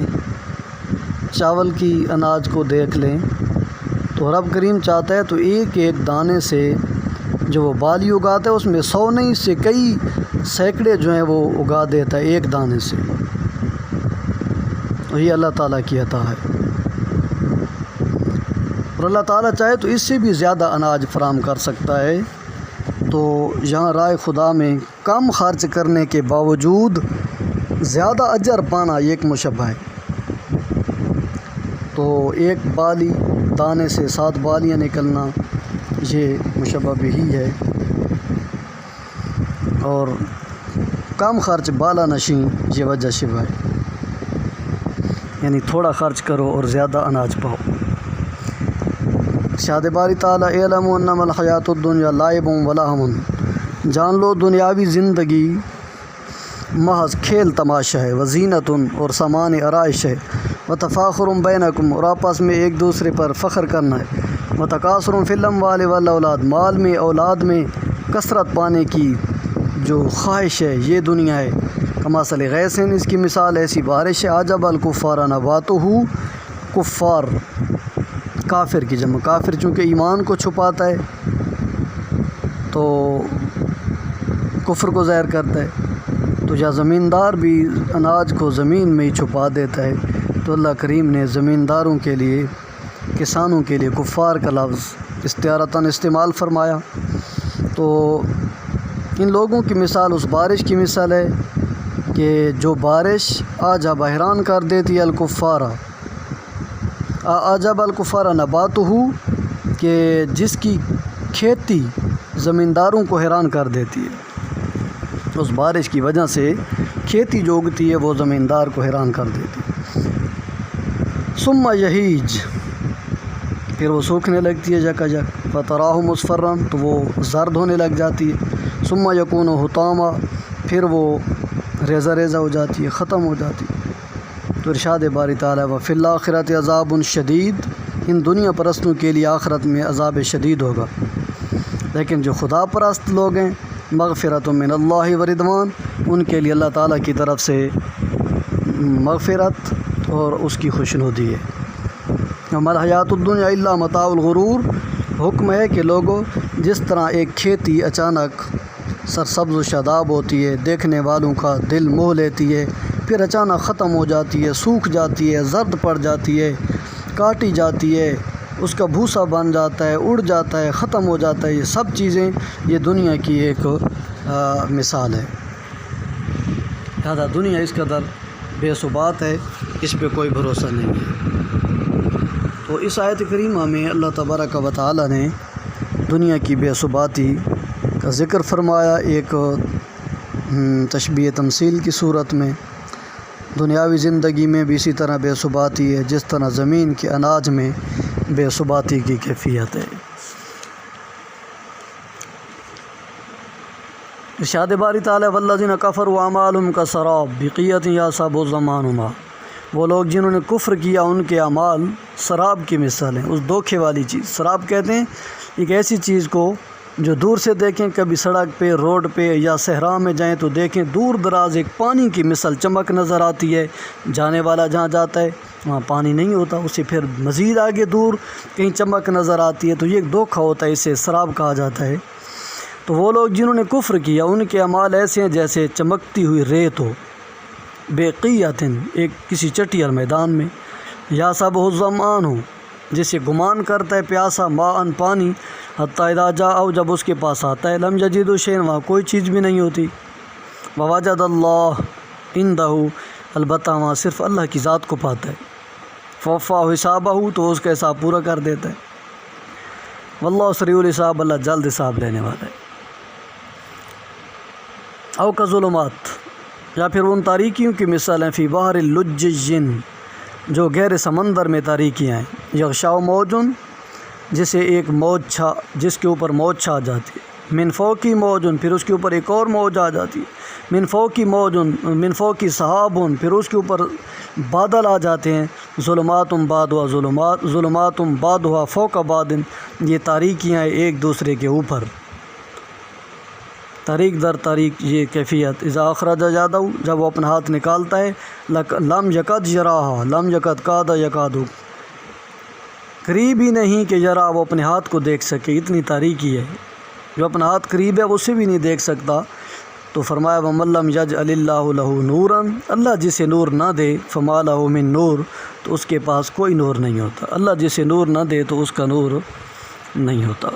چاول کی اناج کو دیکھ لیں، تو رب کریم چاہتا ہے تو ایک دانے سے جو وہ بالی اگاتا ہے اس میں 100 نہیں، اس سے کئی سینکڑے جو ہیں وہ اگا دیتا ہے ایک دانے سے۔ تو یہ اللہ تعالیٰ کی عطا ہے، اور اللہ تعالیٰ چاہے تو اس سے بھی زیادہ اناج فراہم کر سکتا ہے۔ تو یہاں راہ خدا میں کم خرچ کرنے کے باوجود زیادہ اجر پانا یہ ایک مشبہ ہے۔ تو ایک بالی دانے سے 7 بالیاں نکلنا یہ مشبہ بھی ہے، اور کم خرچ بالا نشیں یہ وجہ شبہ ہے، یعنی تھوڑا خرچ کرو اور زیادہ اناج پاؤ۔ ارشاد باری تعالیٰ اعلموا انما الحیات الدنیا لعب و لہو، جان لو دنیاوی زندگی محض کھیل تماشا ہے، وزینت اور سامان آرائش ہے، وتفاخر بینکم اور آپس میں ایک دوسرے پر فخر کرنا ہے، وتکاثر فی الاموال والاولاد مال میں اولاد میں کثرت پانے کی جو خواہش ہے یہ دنیا ہے، کمثل غیث اس کی مثال ایسی بارش ہے، اعجب الکفار نباتہ کفار کافر کی جمع، کافر چونکہ ایمان کو چھپاتا ہے تو کفر کو ظاہر کرتا ہے، تو یا زمیندار بھی اناج کو زمین میں ہی چھپا دیتا ہے، تو اللہ کریم نے زمینداروں کے لیے، کسانوں کے لیے کفار کا لفظ استعارتاً استعمال فرمایا۔ تو ان لوگوں کی مثال اس بارش کی مثال ہے کہ جو بارش عجب حیران کر دیتی ہے الکفار، عجب الکفار نباتہ کہ جس کی کھیتی زمینداروں کو حیران کر دیتی ہے، اس بارش کی وجہ سے کھیتی جو اگتی ہے وہ زمیندار کو حیران کر دیتی ہے۔ ثم یہیج پھر وہ سوکھنے لگتی ہے یک فتراہ مصفرا تو وہ زرد ہونے لگ جاتی ہے، ثم یکون حطاما، پھر وہ ریزہ ریزہ ہو جاتی ہے، ختم ہو جاتی ہے۔ تو ارشاد باری تعالیٰ وفی الآخرۃ عذاب شدید، ان دنیا پرستوں کے لیے آخرت میں عذاب شدید ہوگا۔ لیکن جو خدا پرست لوگ ہیں، مغفرۃ من اللہ و رضوان، ان کے لیے اللہ تعالیٰ کی طرف سے مغفرت اور اس کی خوشنودی ہے۔ وما الحیات الدنیا الا متاع الغرور، حکم ہے کہ لوگوں، جس طرح ایک کھیتی اچانک سرسبز و شاداب ہوتی ہے، دیکھنے والوں کا دل موہ لیتی ہے، پھر اچانک ختم ہو جاتی ہے، سوکھ جاتی ہے، زرد پڑ جاتی ہے، کاٹی جاتی ہے، اس کا بھوسا بن جاتا ہے، اڑ جاتا ہے، ختم ہو جاتا ہے، یہ سب چیزیں یہ دنیا کی ایک مثال ہے۔ لہذا دنیا اس قدر بے ثبات ہے، اس پہ کوئی بھروسہ نہیں ہے۔ تو اس آیت کریمہ میں اللہ تبارک و تعالی نے دنیا کی بے ثباتی کا ذکر فرمایا، ایک تشبیہ تمثیل کی صورت میں۔ دنیاوی زندگی میں بھی اسی طرح بے ثباتی ہے، جس طرح زمین کے اناج میں بے ثباتی کی کیفیت ہے۔ ارشاد باری تعالیٰ والذین کفروا اعمالهم کسراب بقیۃ یحسبہ الظمآن ماء، وہ لوگ جنہوں نے کفر کیا ان کے اعمال سراب کی مثال ہیں، اس دھوکے والی چیز۔ سراب کہتے ہیں ایک ایسی چیز کو جو دور سے دیکھیں، کبھی سڑک پہ، روڈ پہ یا صحرا میں جائیں تو دیکھیں دور دراز ایک پانی کی مثل چمک نظر آتی ہے، جانے والا جہاں جاتا ہے وہاں پانی نہیں ہوتا، اسے پھر مزید آگے دور کہیں چمک نظر آتی ہے، تو یہ ایک دھوکہ ہوتا ہے، اسے سراب کہا جاتا ہے۔ تو وہ لوگ جنہوں نے کفر کیا ان کے اعمال ایسے ہیں جیسے چمکتی ہوئی ریت ہو، بقیۃ، ایک کسی چٹیل میدان میں، یحسبہ الظمآن ہو، جسے گمان کرتا ہے پیاسا، ماء پانی، حتیٰ اذا جاءہ، جب اس کے پاس آتا ہے، لم یجدہ شیئا، وہاں کوئی چیز بھی نہیں ہوتی، ووجد اللہ عندہ، البتہ وہاں صرف اللہ کی ذات کو پاتا ہے، فوفاہ حسابہ، تو اس کا حساب پورا کر دیتا ہے، واللہ سریع الحساب، اللہ جلد حساب لینے والا ہے۔ او کظلمات، یا پھر ان تاریکیوں کی مثال ہیں، فی بحر لجج، جو گہرے سمندر میں تاریکیاں ہیں، یغشاؤ موجن، جسے ایک موج جس کے اوپر موج چھا جاتی ہے، من فوقی موجن، پھر اس کے اوپر ایک اور موج آ جاتی ہے، من فوقی موجن، من فوقی سحابن، پھر اس کے اوپر بادل آ جاتے ہیں، ظلمات بعضها ظلمات، ظلمات بعضها فوق بعض، یہ تاریکیاں ہیں ایک دوسرے کے اوپر، تاریک در تاریک یہ کیفیت۔ اذا اخرج یدہ، جب وہ اپنا ہاتھ نکالتا ہے، لم یکد یراہا، لم یکد کاد یکاد، قریب ہی نہیں کہ یرا، وہ اپنے ہاتھ کو دیکھ سکے، اتنی تاریکی ہے، جو اپنا ہاتھ قریب ہے وہ اسے بھی نہیں دیکھ سکتا۔ تو فرمایا ومن لم یجعل اللہ لہ نورا، اللہ جسے نور نہ دے، فما لہ من نور، تو اس کے پاس کوئی نور نہیں ہوتا، اللہ جسے نور نہ دے تو اس کا نور نہیں ہوتا۔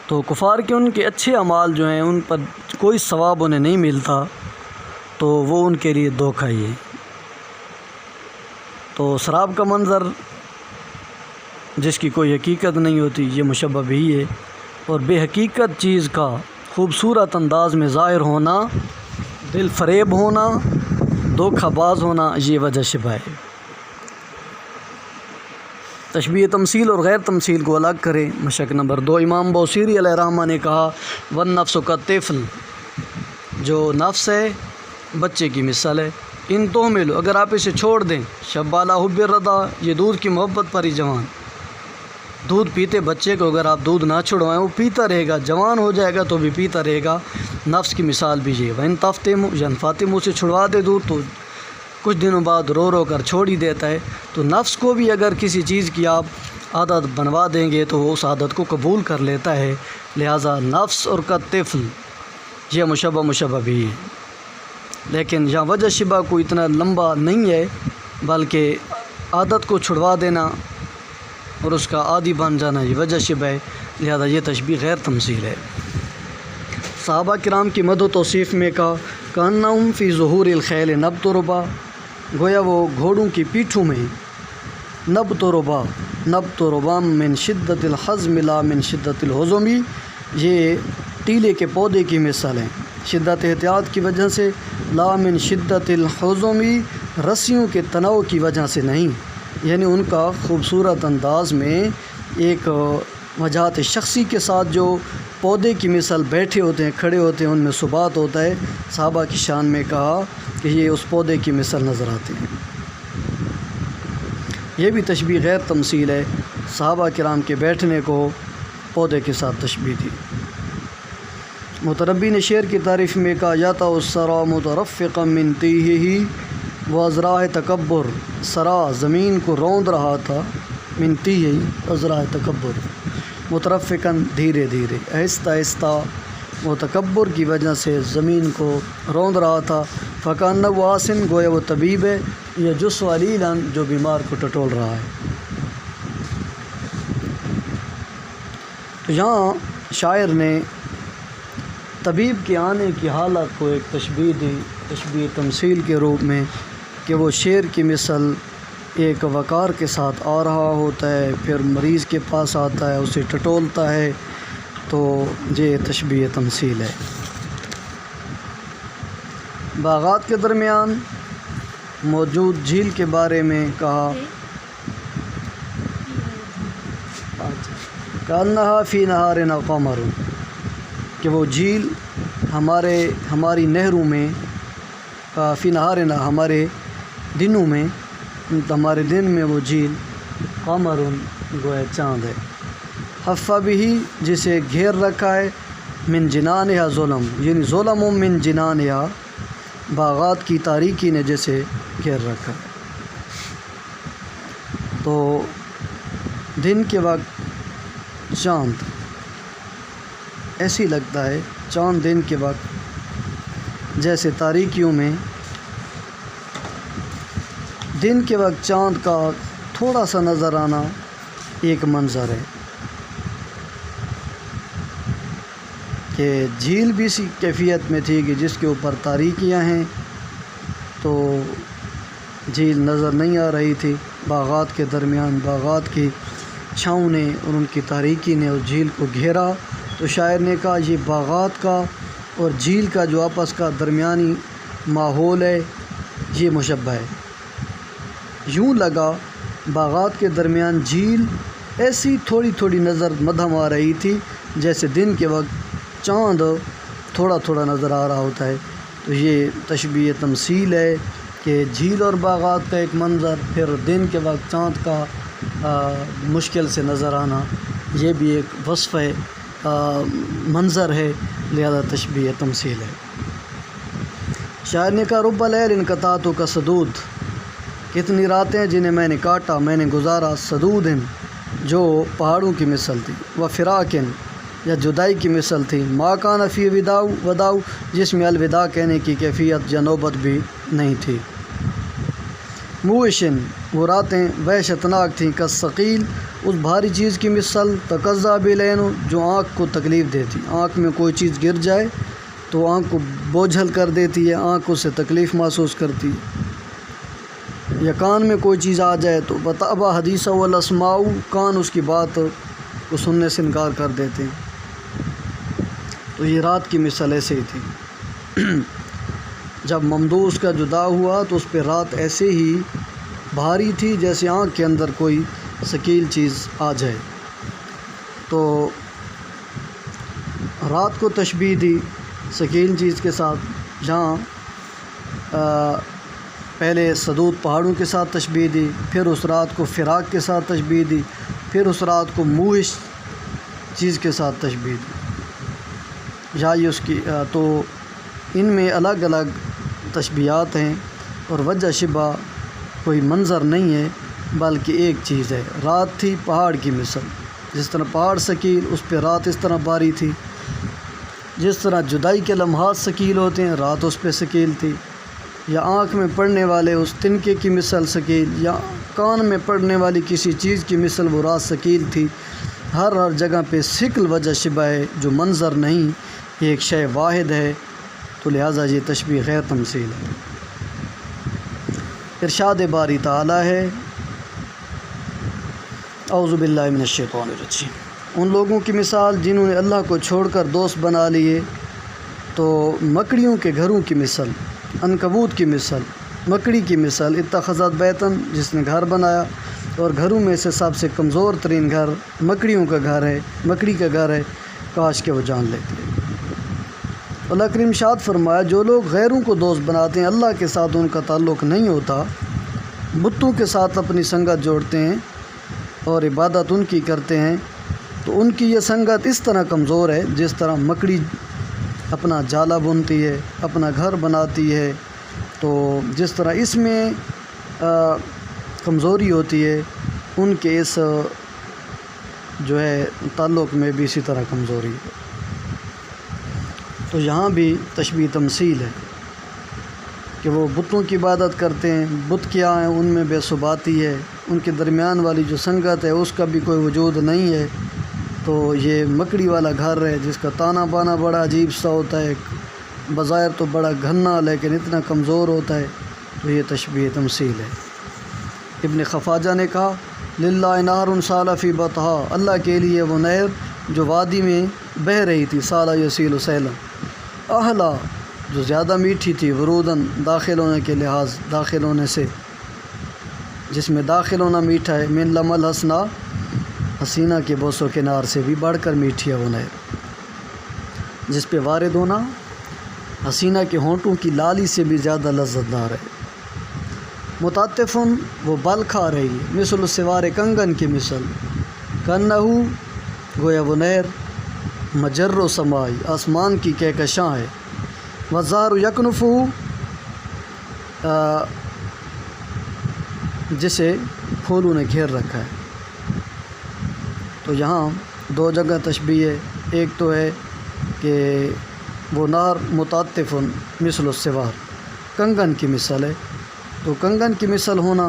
تو کفار کے ان کے اچھے اعمال جو ہیں ان پر کوئی ثواب انہیں نہیں ملتا، تو وہ ان کے لیے دھوکہ ہی ہے۔ تو سراب کا منظر جس کی کوئی حقیقت نہیں ہوتی، یہ مشبہ بھی ہے، اور بے حقیقت چیز کا خوبصورت انداز میں ظاہر ہونا، دل فریب ہونا، دھوکہ باز ہونا، یہ وجہ شبہ ہے۔ تشبیہ تمثیل اور غیر تمثیل کو الگ کریں۔ مشق نمبر 2، امام بوصیری علیہ الرحمہ نے کہا والنفس کالطفل، جو نفس ہے بچے کی مثال ہے، ان تحملوا، اگر آپ اسے چھوڑ دیں، شب علی حب الرضاع، یہ دودھ کی محبت پر ہی جوان، دودھ پیتے بچے کو اگر آپ دودھ نہ چھڑوائیں وہ پیتا رہے گا، جوان ہو جائے گا تو بھی پیتا رہے گا، نفس کی مثال بھی یہ۔ وَإِن تَفْتِمُوا، یا فاطمہ سے چھڑوا دے دودھ تو کچھ دنوں بعد رو رو کر چھوڑ ہی دیتا ہے۔ تو نفس کو بھی اگر کسی چیز کی آپ عادت بنوا دیں گے تو وہ اس عادت کو قبول کر لیتا ہے، لہٰذا نفس اور کالطفل یہ مشبہ بھی ہے، لیکن یہاں وجہ شبہ کو اتنا لمبا نہیں ہے، بلکہ عادت کو چھڑوا دینا اور اس کا عادی بن جانا یہ وجہ شبہ ہے، لہذا یہ تشبیہ غیر تمثیل ہے۔ صحابہ کرام کی مدح و توصیف میں کہا کأنہم فی ظہور الخیل نبت ربا، گویا وہ گھوڑوں کی پیٹھوں میں، نبت ربا من شدت الحزم لا من شدت الحزم، یہ ٹیلے کے پودے کی مثال ہیں، شدت احتیاط کی وجہ سے، لا من شدت الحزم، رسیوں کے تناؤ کی وجہ سے نہیں، یعنی ان کا خوبصورت انداز میں ایک وجہات شخصی کے ساتھ جو پودے کی مثال بیٹھے ہوتے ہیں، کھڑے ہوتے ہیں، ان میں ثبات ہوتا ہے، صحابہ کی شان میں کہا کہ یہ اس پودے کی مثال نظر آتی ہے۔ یہ بھی تشبیہ غیر تمثیل ہے، صحابہ کرام کے بیٹھنے کو پودے کے ساتھ تشبیہ دی۔ متربی نے شعر کی تعریف میں کہا یاتا السرا مترفقا من تیہہ و ازراہ تکبر، سرا زمین کو روند رہا تھا، من تیہہ ازراہ تکبر، مترفقاً دھیرے دھیرے، آہستہ آہستہ، وہ تکبر کی وجہ سے زمین کو روند رہا تھا۔ فکانہ واسن، گویا وہ طبیب ہے، یا جس علیلاً، جو بیمار کو ٹٹول رہا ہے۔ تو یہاں شاعر نے طبیب کے آنے کی حالت کو ایک تشبیہ دی، تشبیہ تمثیل کے روپ میں، کہ وہ شیر کی مثل ایک وقار کے ساتھ آ رہا ہوتا ہے، پھر مریض کے پاس آتا ہے، اسے ٹٹولتا ہے، تو یہ تشبیہ تمثیل ہے۔ باغات کے درمیان موجود جھیل کے بارے میں کہا کأنہا فی نہارنا قمر، کہ وہ جھیل ہماری نہروں میں، فی نہارنا، ہمارے دنوں میں، ہمارے دن میں وہ جھیل، قمر، گویا چاند ہے، حفا بھی، جسے گھیر رکھا ہے، من جنانہا ظلم، یعنی ظلم من جنانہا، باغات کی تاریکی نے جسے گھیر رکھا ہے۔ تو دن کے وقت چاند ایسی لگتا ہے، چاند دن کے وقت جیسے تاریکیوں میں، دن کے وقت چاند کا تھوڑا سا نظر آنا ایک منظر ہے، کہ جھیل بھی اسی کیفیت میں تھی کہ جس کے اوپر تاریکیاں ہیں، تو جھیل نظر نہیں آ رہی تھی۔ باغات کے درمیان باغات کی چھاؤں نے اور ان کی تاریکی نے اس جھیل کو گھیرا، تو شاعر نے کہا یہ باغات کا اور جھیل کا جو آپس کا درمیانی ماحول ہے، یہ مشبہ ہے۔ یوں لگا باغات کے درمیان جھیل ایسی تھوڑی تھوڑی نظر مدھم آ رہی تھی، جیسے دن کے وقت چاند تھوڑا تھوڑا نظر آ رہا ہوتا ہے۔ تو یہ تشبیہ تمثیل ہے کہ جھیل اور باغات کا ایک منظر، پھر دن کے وقت چاند کا مشکل سے نظر آنا، یہ بھی ایک وصف ہے، منظر ہے، لہذا تشبیہ تمثیل ہے۔ شاعر نے کہا رب لیل انقطعت کا سدود، کتنی راتیں جنہیں میں نے کاٹا، میں نے گزارا، سدود جو پہاڑوں کی مثل تھی، و فراقن یا جدائی کی مثل تھی، ما کان فی وداع جس میں الوداع کہنے کی کیفیت یا نوبت بھی نہیں تھی، موشن وہ راتیں وحشتناک تھیں، کثقیل اس بھاری چیز کی مثل، تقضا بالعین جو آنکھ کو تکلیف دیتی، آنکھ میں کوئی چیز گر جائے تو آنکھ کو بوجھل کر دیتی ہے، آنکھ اس سے تکلیف محسوس کرتی ہے، یا کان میں کوئی چیز آ جائے تو بتابا حدیثہ والاسماء، کان اس کی بات کو سننے سے انکار کر دیتے ہیں۔ تو یہ رات کی مثل ایسے ہی تھی، جب ممدوح کا جدا ہوا تو اس پہ رات ایسے ہی بھاری تھی جیسے آنکھ کے اندر کوئی ثقیل چیز آ جائے۔ تو رات کو تشبیہ دی ثقیل چیز کے ساتھ، جہاں پہلے سدود پہاڑوں کے ساتھ تشبیہ دی، پھر اس رات کو فراق کے ساتھ تشبیہ دی، پھر اس رات کو موہش چیز کے ساتھ تشبیہ دی، یا یہ اس کی تو ان میں الگ الگ تشبیہات ہیں، اور وجہ شبہ کوئی منظر نہیں ہے بلکہ ایک چیز ہے۔ رات تھی پہاڑ کی مثل، جس طرح پہاڑ ثقیل اس پہ رات اس طرح باری تھی، جس طرح جدائی کے لمحات ثقیل ہوتے ہیں رات اس پہ ثقیل تھی، یا آنکھ میں پڑنے والے اس تنکے کی مثل ثقیل، یا کان میں پڑنے والی کسی چیز کی مثل وہ رات ثقیل تھی۔ ہر جگہ پہ ثقل وجہ شبہ ہے، جو منظر نہیں، یہ ایک شے واحد ہے، تو لہٰذا یہ تشبیہ غیر تمثیل ہے۔ ارشاد باری تعالیٰ ہے، اعوذ باللہ من الشیطان الرجیم، ان لوگوں کی مثال جنہوں نے اللہ کو چھوڑ کر دوست بنا لیے، تو مکڑیوں کے گھروں کی مثل، عنکبوت کی مثل، مکڑی کی مثل، اتخذت بیتن جس نے گھر بنایا، اور گھروں میں سے سب سے کمزور ترین گھر مکڑیوں کا گھر ہے، مکڑی کا گھر ہے، کاش کہ وہ جان لیتے۔ اللہ کریم ارشاد فرمایا جو لوگ غیروں کو دوست بناتے ہیں، اللہ کے ساتھ ان کا تعلق نہیں ہوتا، بتوں کے ساتھ اپنی سنگت جوڑتے ہیں اور عبادت ان کی کرتے ہیں، تو ان کی یہ سنگت اس طرح کمزور ہے جس طرح مکڑی اپنا جالا بنتی ہے، اپنا گھر بناتی ہے، تو جس طرح اس میں کمزوری ہوتی ہے، ان کے اس جو ہے تعلق میں بھی اسی طرح کمزوری ہے۔ تو یہاں بھی تشبیہ تمثیل ہے کہ وہ بتوں کی عبادت کرتے ہیں، بت کیا ہیں، ان میں بے ثباتی ہے، ان کے درمیان والی جو سنگت ہے اس کا بھی کوئی وجود نہیں ہے، تو یہ مکڑی والا گھر ہے جس کا تانا بانا بڑا عجیب سا ہوتا ہے، بظاہر تو بڑا گھنا لیکن اتنا کمزور ہوتا ہے، تو یہ تشبیہ تمثیل ہے۔ ابن خفاجہ نے کہا للہ نہر سال فی بطحا، اللہ کے لیے وہ نہر جو وادی میں بہہ رہی تھی، سالہ یسیل سیلا، اہلا جو زیادہ میٹھی تھی، ورودن داخل ہونے کے لحاظ، داخل ہونے سے، جس میں داخل ہونا میٹھا ہے، من لم الحسنہ، حسینہ کے بوس و کنار سے بھی بڑھ کر میٹھی ہے وہ نہر، جس پہ وارد ہونا حسینہ کے ہونٹوں کی لالی سے بھی زیادہ لذت دار ہے۔ متعطفن وہ بل کھا رہی ہے، مثل السوار کنگن کی مثل، کنہو گویا وہ نہر مجر و سمائی آسمان کی کہکشاں ہے، وزار یکنفو جسے پھولوں نے گھیر رکھا ہے۔ تو یہاں دو جگہ تشبیہ ہے، ایک تو ہے کہ وہ نار متعطفن مثل السوار کنگن کی مثل ہے، تو کنگن کی مثل ہونا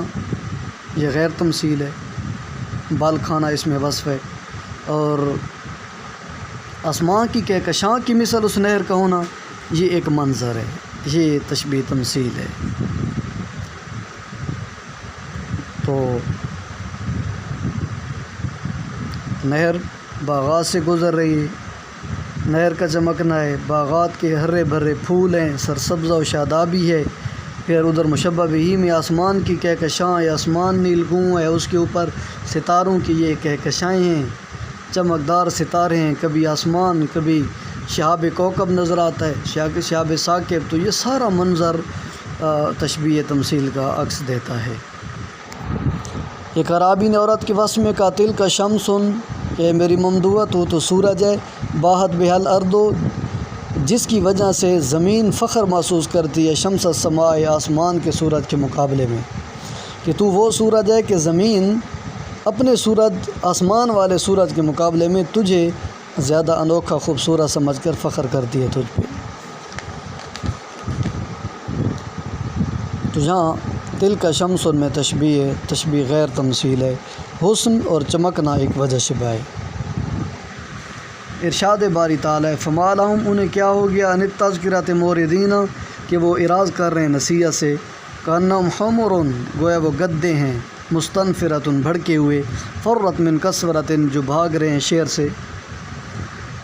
یہ غیر تمثیل ہے، بال کھانا اس میں وصف ہے، اور آسمان کی کہکشاں کی مثل اس نہر کا ہونا یہ ایک منظر ہے، یہ تشبیہ تمثیل ہے۔ تو نہر باغات سے گزر رہی ہے، نہر کا چمکنا ہے، باغات کے ہرے بھرے پھول ہیں، سرسبزہ و شادابی ہے، پھر ادھر مشبہ بہی میں آسمان کی کہکشاں ہے، آسمان نیلگوں ہے، اس کے اوپر ستاروں کی یہ کہکشائیں ہیں، چمکدار ستارے ہیں، کبھی آسمان کبھی شہاب کوکب نظر آتا ہے، شہاب ثاقب، تو یہ سارا منظر تشبیہ تمثیل کا عکس دیتا ہے۔ ایک عرابی نے عورت کے وصف میں کہا تل کا شمسن، کہ میری ممدوعت ہو تو سورج ہے، باہت بحل اردو، جس کی وجہ سے زمین فخر محسوس کرتی ہے، شمس السماء آسمان کے سورج کے مقابلے میں، کہ تو وہ سورج ہے کہ زمین اپنے سورج آسمان والے سورج کے مقابلے میں تجھے زیادہ انوکھا خوبصورت سمجھ کر فخر کرتی ہے تجھ پہ۔ تو یہاں تل کا شمسن میں تشبیہ غیر تمثیل ہے، حسن اور چمکنا ایک وجہ شبہ ہے۔ ارشاد باری تعالیٰ فما لہم انہیں کیا ہو گیا ان التذکرۃ موردین کہ وہ اراض کر رہے ہیں نصیحت سے، کانہم حمر گویا وہ گدے ہیں، مستنفرۃ بھڑکے ہوئے، فرت من کسورۃ جو بھاگ رہے ہیں شیر سے،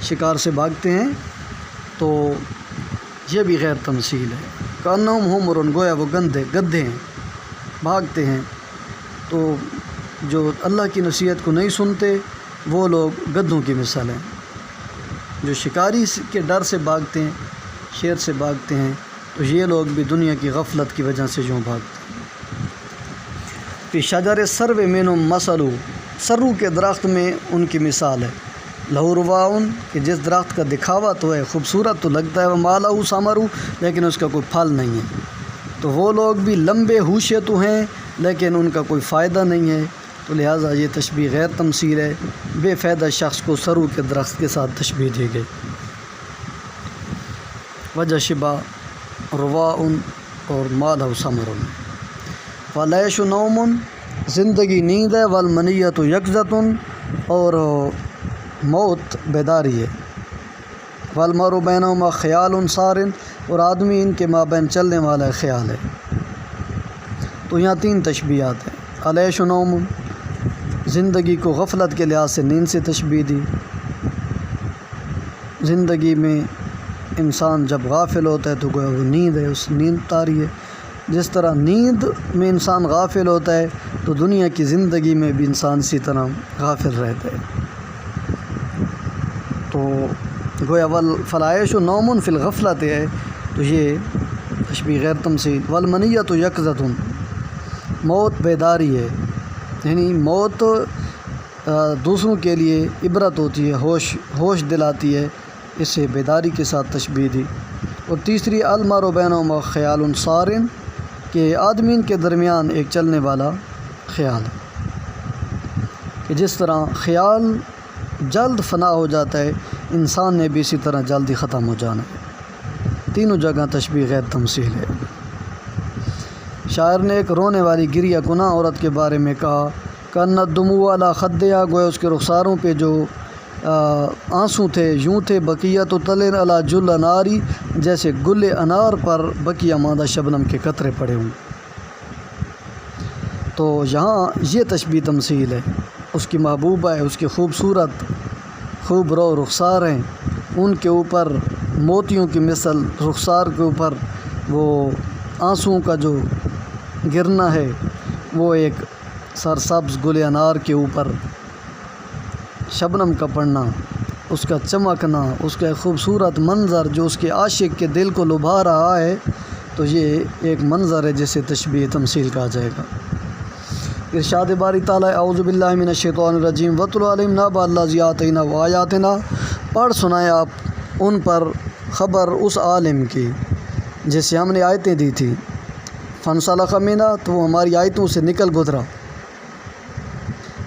شکار سے بھاگتے ہیں، تو یہ بھی غیر تمثیل ہے۔ کانہم حمر گویا وہ گدھے ہیں، بھاگتے ہیں، تو جو اللہ کی نصیحت کو نہیں سنتے وہ لوگ گدھوں کی مثال ہیں، جو شکاری کے ڈر سے بھاگتے ہیں، شیر سے بھاگتے ہیں، تو یہ لوگ بھی دنیا کی غفلت کی وجہ سے یوں بھاگتے ہیں۔ فی شجر سرو منہم مثل، سرو کے درخت میں ان کی مثال ہے، لہو رواؤن کہ جس درخت کا دکھاوا تو ہے، خوبصورت تو لگتا ہے، وہ مالہ ثمر لیکن اس کا کوئی پھل نہیں ہے، تو وہ لوگ بھی لمبے ہوشے تو ہیں لیکن ان کا کوئی فائدہ نہیں ہے، تو لہٰذا یہ تشبیہ غیر تمثیل ہے، بے فائدہ شخص کو سرو کے درخت کے ساتھ تشبیہ دی گئی۔ وجہ شبہ رواؤن اور مالہ ثمر، فلیش نوم زندگی نیند ہے، والمنیت یقظۃ اور موت بیداری ہے، والمرء بینہما خیال سار اور آدمی ان کے مابین چلنے والا خیال ہے۔ تو یہاں تین تشبیہات ہیں، علیش و نوم زندگی کو غفلت کے لحاظ سے نیند سے تشبیہ دی، زندگی میں انسان جب غافل ہوتا ہے تو وہ نیند ہے، اس نیند طاری ہے، جس طرح نیند میں انسان غافل ہوتا ہے تو دنیا کی زندگی میں بھی انسان اسی طرح غافل رہتا ہے۔ تو گویا فالعیش نوم فی الغفلت ہے، تو یہ تشبیہ غیر تمثیل۔ والمنیۃ یقظۃ، موت بیداری ہے، یعنی موت دوسروں کے لیے عبرت ہوتی ہے، ہوش دلاتی ہے، اسے بیداری کے ساتھ تشبیہ دی۔ اور تیسری المرء بینہما خیال صار، کہ آدمین کے درمیان ایک چلنے والا خیال ہے، کہ جس طرح خیال جلد فنا ہو جاتا ہے، انسان نے بھی اسی طرح جلد ہی ختم ہو جانا ہے۔ تینوں جگہ تشبیہ غیر تمثیل ہے۔ شاعر نے ایک رونے والی گریہ کناں عورت کے بارے میں کہا، کن الدموع علی خدہا، گویا اس کے رخساروں پہ جو آنسو تھے یوں تھے، بقیۃ طلع علی جل اناری، جیسے گل انار پر بقیہ ماندہ شبنم کے قطرے پڑے ہوں۔ تو یہاں یہ تشبیہ تمثیل ہے، اس کی محبوبہ ہے، اس کی خوبصورت خوب رو رخسار ہیں، ان کے اوپر موتیوں کی مثل رخسار کے اوپر وہ آنسوؤں کا جو گرنا ہے، وہ ایک سرسبز گل انار کے اوپر شبنم کا پڑنا، اس کا چمکنا، اس کا خوبصورت منظر جو اس کے عاشق کے دل کو لبھا رہا ہے، تو یہ ایک منظر ہے جسے تشبیہ تمثیل کہا جائے گا۔ ارشاد باری تعالیٰ، اعوذ باللہ من الشیطان الرجیم، وَاتْلُ عَلَيْهِمْ نَبَأَ الَّذِي آتَيْنَاهُ آیَاتِنَا، پڑھ سنائے آپ ان پر خبر اس عالم کی جسے ہم نے آیتیں دی تھی، فَانْسَلَخَ مِنْهَا، تو وہ ہماری آیتوں سے نکل گزرا،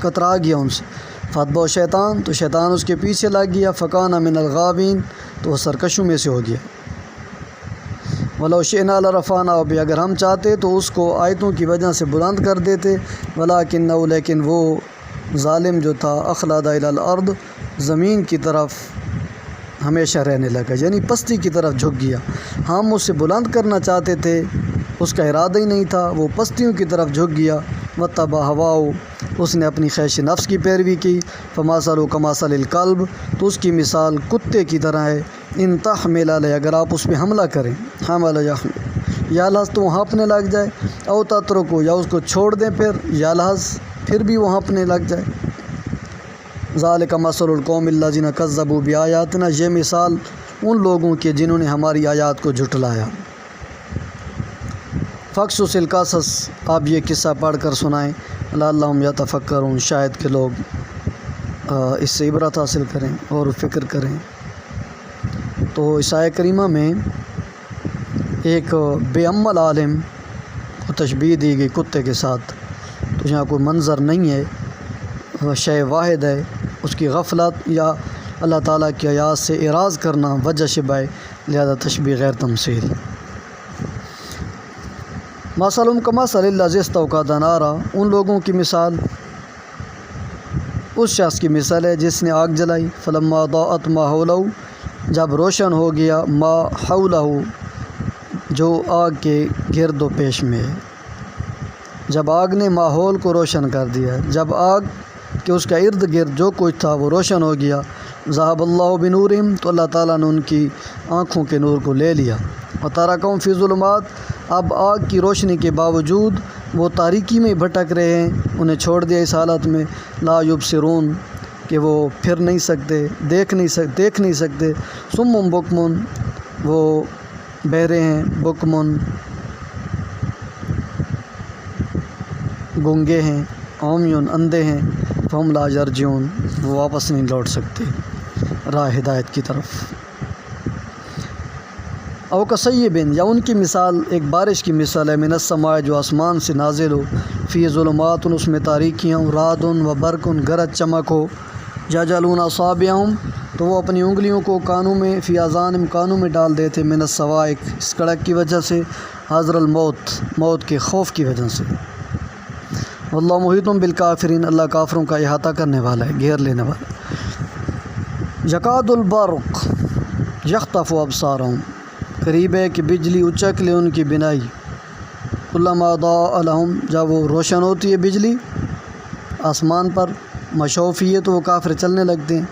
کترا گیا ان سے، فَأَتْبَعَهُ شیطان، تو شیطان اس کے پیچھے لگ گیا، فَكَانَ مِنَ الْغَاوِينَ، تو وہ سرکشوں میں سے ہو گیا۔ وَلَوْ شِئْنَا لَرَفَعْنَاهُ بِهَا، اگر ہم چاہتے تو اس کو آیتوں کی وجہ سے بلند کر دیتے، وَلَكِنَّهُ، لیکن وہ ظالم جو تھا، اخلد الی الارض، زمین کی طرف ہمیشہ رہنے لگا، یعنی پستی کی طرف جھک گیا۔ ہم اسے بلند کرنا چاہتے تھے، اس کا ارادہ ہی نہیں تھا، وہ پستیوں کی طرف جھک گیا۔ وَاتَّبَعَ هَوَاهُ، اس نے اپنی خواہش نفس کی پیروی کی۔ فَمَثَلُهُ كَمَثَلِ الْكَلْبِ، تو اس کی مثال کتے کی طرح ہے، ان تحمل علیہ، اگر آپ اس پہ حملہ کریں، حمل یحمل، یا لحظ تو وہ ہانپنے لگ جائے، او تترکو، یا اس کو چھوڑ دیں پھر، یا لحظ پھر بھی وہ ہانپنے لگ جائے۔ ذَلِكَ مَثَلُ الْقَوْمِ الَّذِينَ كَذَّبُوا بِآيَاتِنَا، یہ مثال ان لوگوں کے جنہوں نے ہماری آیات کو جھٹلایا۔ فَاقْصُصِ الْقَصَصَ، آپ یہ قصہ پڑھ کر سنائیں، لَعَلَّهُمْ يَتَفَكَّرُونَ، شاید کہ لوگ اس سے عبرت حاصل کریں اور فکر کریں۔ تو اس آیہ کریمہ میں ایک بے عمل عالم کو تشبیہ دی گئی کتے کے ساتھ، تو یہاں کوئی منظر نہیں ہے، شے واحد ہے، اس کی غفلت یا اللہ تعالیٰ کی آیات سے اعراض کرنا وجہ شبہ، لہذا تشبیہ غیر تمثیل۔ مَثَلُهُمْ كَمَثَلِ الَّذِي اسْتَوْقَدَ نَارًا، ان لوگوں کی مثال اس شخص کی مثال ہے جس نے آگ جلائی، فَلَمَّا أَضَاءَتْ مَا حَوْلَهُ، جب روشن ہو گیا، ما حولہ، جو آگ کے گرد و پیش میں ہے، جب آگ نے ماحول کو روشن کر دیا، جب آگ کہ اس کا ارد گرد جو کچھ تھا وہ روشن ہو گیا، ذہب اللہ بنورہم، تو اللہ تعالیٰ نے ان کی آنکھوں کے نور کو لے لیا، وترکہم فی ظلمات، اب آگ کی روشنی کے باوجود وہ تاریکی میں بھٹک رہے ہیں، انہیں چھوڑ دیا اس حالت میں، لا یبصرون، کہ وہ پھر نہیں سکتے، دیکھ نہیں سکتے، صم بکم، وہ بہرے ہیں، بکمن گنگے ہیں، عمیٌ اندھے ہیں، فہم لا یرجعون، وہ واپس نہیں لوٹ سکتے راہ ہدایت کی طرف۔ او کصیب، یا ان کی مثال ایک بارش کی مثال ہے، من السماء، جو آسمان سے نازل ہو، فی ظلمات، اس میں تاریکیاں، رعد و برق، گرج چمک ہو، یجعلون اصابعہم، تو وہ اپنی انگلیوں کو کانوں میں، فی اذانہم، کانوں میں ڈال دیتے، من الصواعق، اس کڑک کی وجہ سے، حذر الموت، موت کے خوف کی وجہ سے۔ واللہ محیط بالکافرین، اللہ کافروں کا احاطہ کرنے والا ہے، گھیر لینے والا ہے۔ یکاد البرق یخطف ابصارہم، قریب ہے کہ بجلی اچک لے ان کی بینائی، کلما اضاء لہم، جب وہ روشن ہوتی ہے بجلی آسمان پر، مشوفی ہے تو وہ کافر چلنے لگتے ہیں،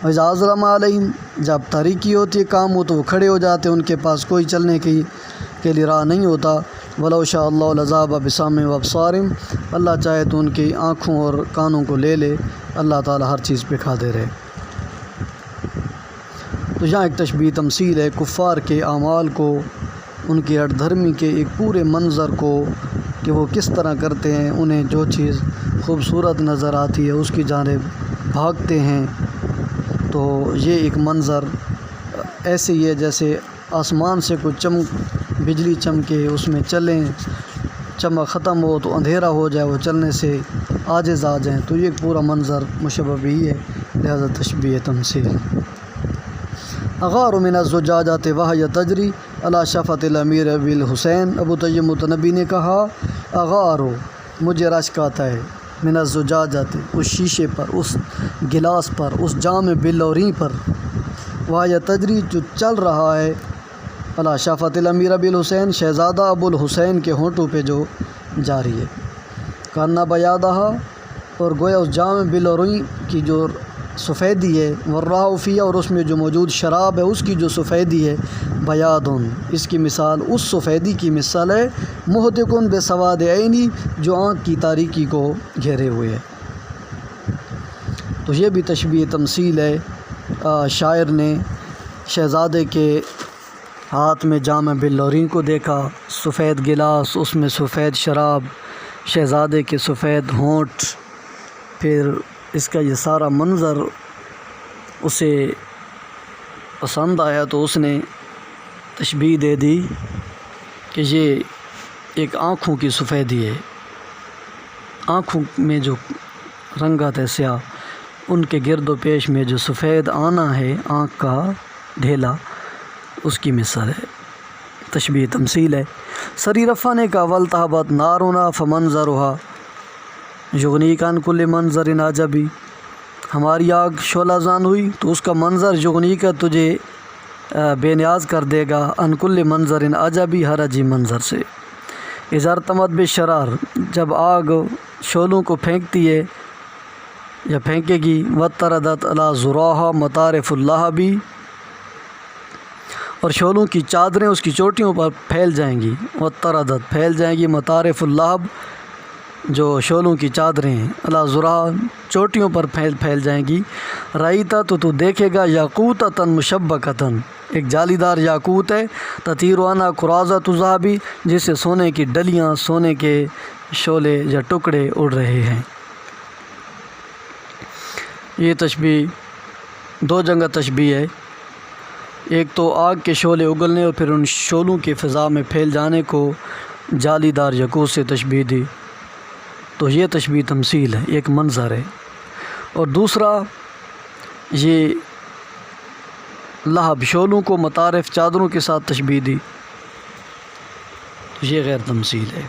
وَإِذَا أَظْلَمَ عَلَيْهِمْ، جب تاریکی ہوتی ہے کام ہو تو وہ کھڑے ہو جاتے ہیں، ان کے پاس کوئی چلنے کے لیے راہ نہیں ہوتا، ولو شاء اللہ لذهب بسمعهم وابصارهم، اللہ چاہے تو ان کی آنکھوں اور کانوں کو لے لے، اللہ تعالیٰ ہر چیز پہ قادر ہے۔ تو یہاں ایک تشبیہ تمثیل ہے کفار کے اعمال کو، ان کی ہٹ دھرمی کے ایک پورے منظر کو کہ وہ کس طرح کرتے ہیں، انہیں جو چیز خوبصورت نظر آتی ہے اس کی جانب بھاگتے ہیں۔ تو یہ ایک منظر ایسے ہی ہے جیسے آسمان سے کوئی بجلی چمکے، اس میں چلیں، چمک ختم ہو تو اندھیرا ہو جائے، وہ چلنے سے عاجز آ جائیں، تو یہ ایک پورا منظر مشبہ بھی ہے، لہذا تشبیہ تمثیل۔ اغار من الزجاجات وهي تجری علی شفۃ الامیر ابی الحسین، ابو طیب متنبی نے کہا اغار، مجھے رشک آتا ہے، من الزجاجات، اس شیشے پر، اس گلاس پر، اس جام بلوری پر، وهي تجری، جو چل رہا ہے، علی شفۃ الامیر ابی الحسین، شہزادہ ابو الحسین کے ہونٹوں پہ جو جاری ہے، کانا بیادہ، اور گویا اس جام بلوری کی جو سفیدی ہے، ورّاء فیہ، اور اس میں جو موجود شراب ہے اس کی جو سفیدی ہے، بیاضٌ، اس کی مثال اس سفیدی کی مثال ہے، محدقٌ بسواد عینی، جو آنکھ کی تاریکی کو گھیرے ہوئے ہے۔ تو یہ بھی تشبیہ تمثیل ہے، شاعر نے شہزادے کے ہاتھ میں جام بلورین کو دیکھا، سفید گلاس، اس میں سفید شراب، شہزادے کے سفید ہونٹ، پھر اس کا یہ سارا منظر اسے پسند آیا تو اس نے تشبیہ دے دی کہ یہ ایک آنکھوں کی سفیدی ہے، آنکھوں میں جو رنگت ہے سیاہ، ان کے گرد و پیش میں جو سفید آنا ہے، آنکھ کا ڈھیلا، اس کی مثال ہے، تشبیہ تمثیل ہے۔ سری رفا نے کہا والتہبت نارنا فمنظرها یغنیک عن کل منظر عجبی، ہماری آگ شعلہ زان ہوئی تو اس کا منظر یغنیک تجھے بے نیاز کر دے گا، عن کل منظر عجبی، ہر عجیب منظر سے۔ اذا ارتمت بالشرار، جب آگ شعلوں کو پھینکتی ہے یا پھینکے گی، وطردت علی ذراها مطارف اللہب، اور شعلوں کی چادریں اس کی چوٹیوں پر پھیل جائیں گی، وطردت، پھیل جائیں گی، مطارف اللہب، جو شعلوں کی چادریں ہیں، علی ذراها، چوٹیوں پر پھیل جائیں گی، رائیتا، تو دیکھے گا، یاقوتۃ مشبکۃ، ایک جالی دار یاقوت ہے، تطیر عنہا قراظۃ الذھب، جس سے سونے کی ڈلیاں، سونے کے شعلے یا ٹکڑے اڑ رہے ہیں۔ یہ تشبیہ دو جگہ تشبیہ ہے، ایک تو آگ کے شعلے اگلنے اور پھر ان شعلوں کی فضا میں پھیل جانے کو جالی دار یاقوت سے تشبیہ دی، تو یہ تشبیہ تمثیل ہے، ایک منظر ہے۔ اور دوسرا یہ لہب، شعلوں کو مطارف، چادروں کے ساتھ تشبیہ دی، یہ غیر تمثیل ہے۔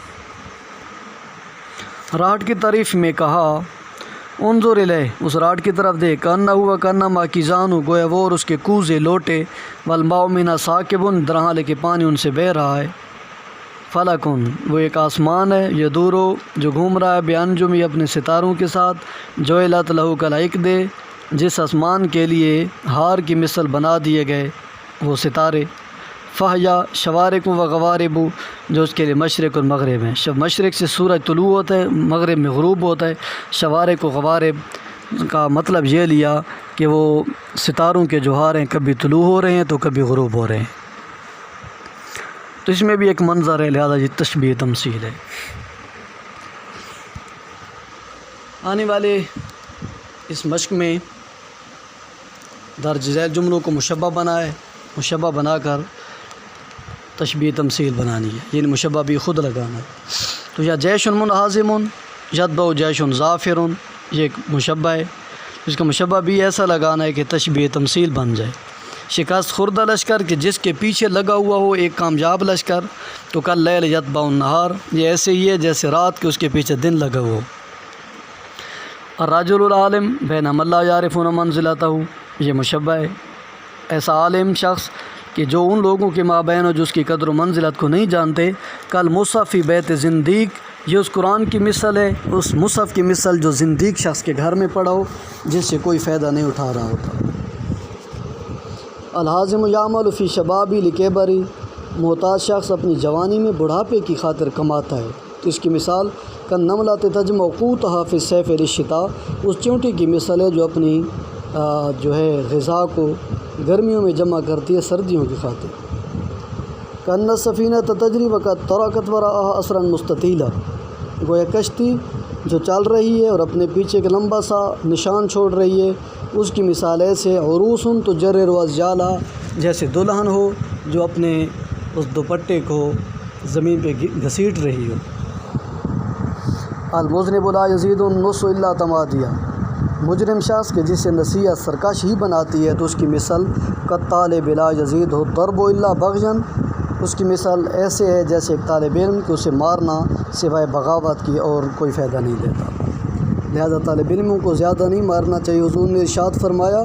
راٹ کی تعریف میں کہا انظر الیہ، اس راٹ کی طرف دیکھ، کانہ ہوا کانہ ماکیزان، گویا وہ اور اس کے کوزے لوٹے، والماء منہا ثاقب، درہاں لے کے پانی ان سے بہہ رہا ہے، فلکن، وہ ایک آسمان ہے، یدورو، جو گھوم رہا ہے، بانجمی، اپنے ستاروں کے ساتھ، جعلت لہ کالعقد، جس آسمان کے لیے ہار کی مثل بنا دیے گئے وہ ستارے، فہیا شوارق و غوارب، جو اس کے لیے مشرق اور مغرب ہیں، مشرق سے سورج طلوع ہوتا ہے، مغرب میں غروب ہوتا ہے، شوارق و غوارب کا مطلب یہ لیا کہ وہ ستاروں کے جو ہار ہیں کبھی طلوع ہو رہے ہیں تو کبھی غروب ہو رہے ہیں، تو اس میں بھی ایک منظر ہے، لہذا یہ تشبیہ تمثیل ہے۔ آنے والے اس مشق میں درج ذیل جملوں کو مشبہ بنا کر تشبیہ تمثیل بنانی ہے، یعنی مشبہ بھی خود لگانا ہے۔ تو یا جیش منہزم یتبع جیش ظافر، یہ ایک مشبہ ہے، اس کا مشبہ بھی ایسا لگانا ہے کہ تشبیہ تمثیل بن جائے۔ شکست خوردہ لشکر، کہ جس کے پیچھے لگا ہوا ہو ایک کامیاب لشکر، تو کل لیل یتبع النہار، یہ ایسے ہی ہے جیسے رات کے اس کے پیچھے دن لگا ہو۔ الرجل العالم بینما لا یعرفون منزلتہ، یہ مشبہ ہے، ایسا عالم شخص کہ جو ان لوگوں کے مابین ہو جو اس کی قدر و منزلت کو نہیں جانتے، کل مصحف فی بیت زندیق، یہ اس قرآن کی مثل ہے، اس مصحف کی مثل جو زندیق شخص کے گھر میں پڑا ہو، جس سے کوئی فائدہ نہیں اٹھا رہا ہوتا۔ الحازم یعمل فی شبابی لکبری، محتاج شخص اپنی جوانی میں بڑھاپے کی خاطر کماتا ہے، تو اس کی مثال کن نملات تجمع قوتها فی الصیف للشتاء، اس چونٹی کی مثال ہے جو اپنی غذا کو گرمیوں میں جمع کرتی ہے سردیوں کی خاطر۔ کن السفینہ تجری وقد ترکت وراءها اثرا مستطیلا، گویا کشتی جو چل رہی ہے اور اپنے پیچھے ایک لمبا سا نشان چھوڑ رہی ہے، اس کی مثال ایسے عروس تجرر ازجالا، جیسے دلہن ہو جو اپنے اس دوپٹے کو زمین پہ گھسیٹ رہی ہو۔ المذنب لا یزید النص الا تمادیا، مجرم شخص کے جسے نصیحت سرکش ہی بناتی ہے تو اس کی مثل کالطالب لا یزید الضرب الا بغیا، اس کی مثال ایسے ہے جیسے ایک طالب علم کو اسے مارنا سوائے بغاوت کی اور کوئی فائدہ نہیں دیتا، لہذا طالب علموں کو زیادہ نہیں مارنا چاہیے۔ حضور نے ارشاد فرمایا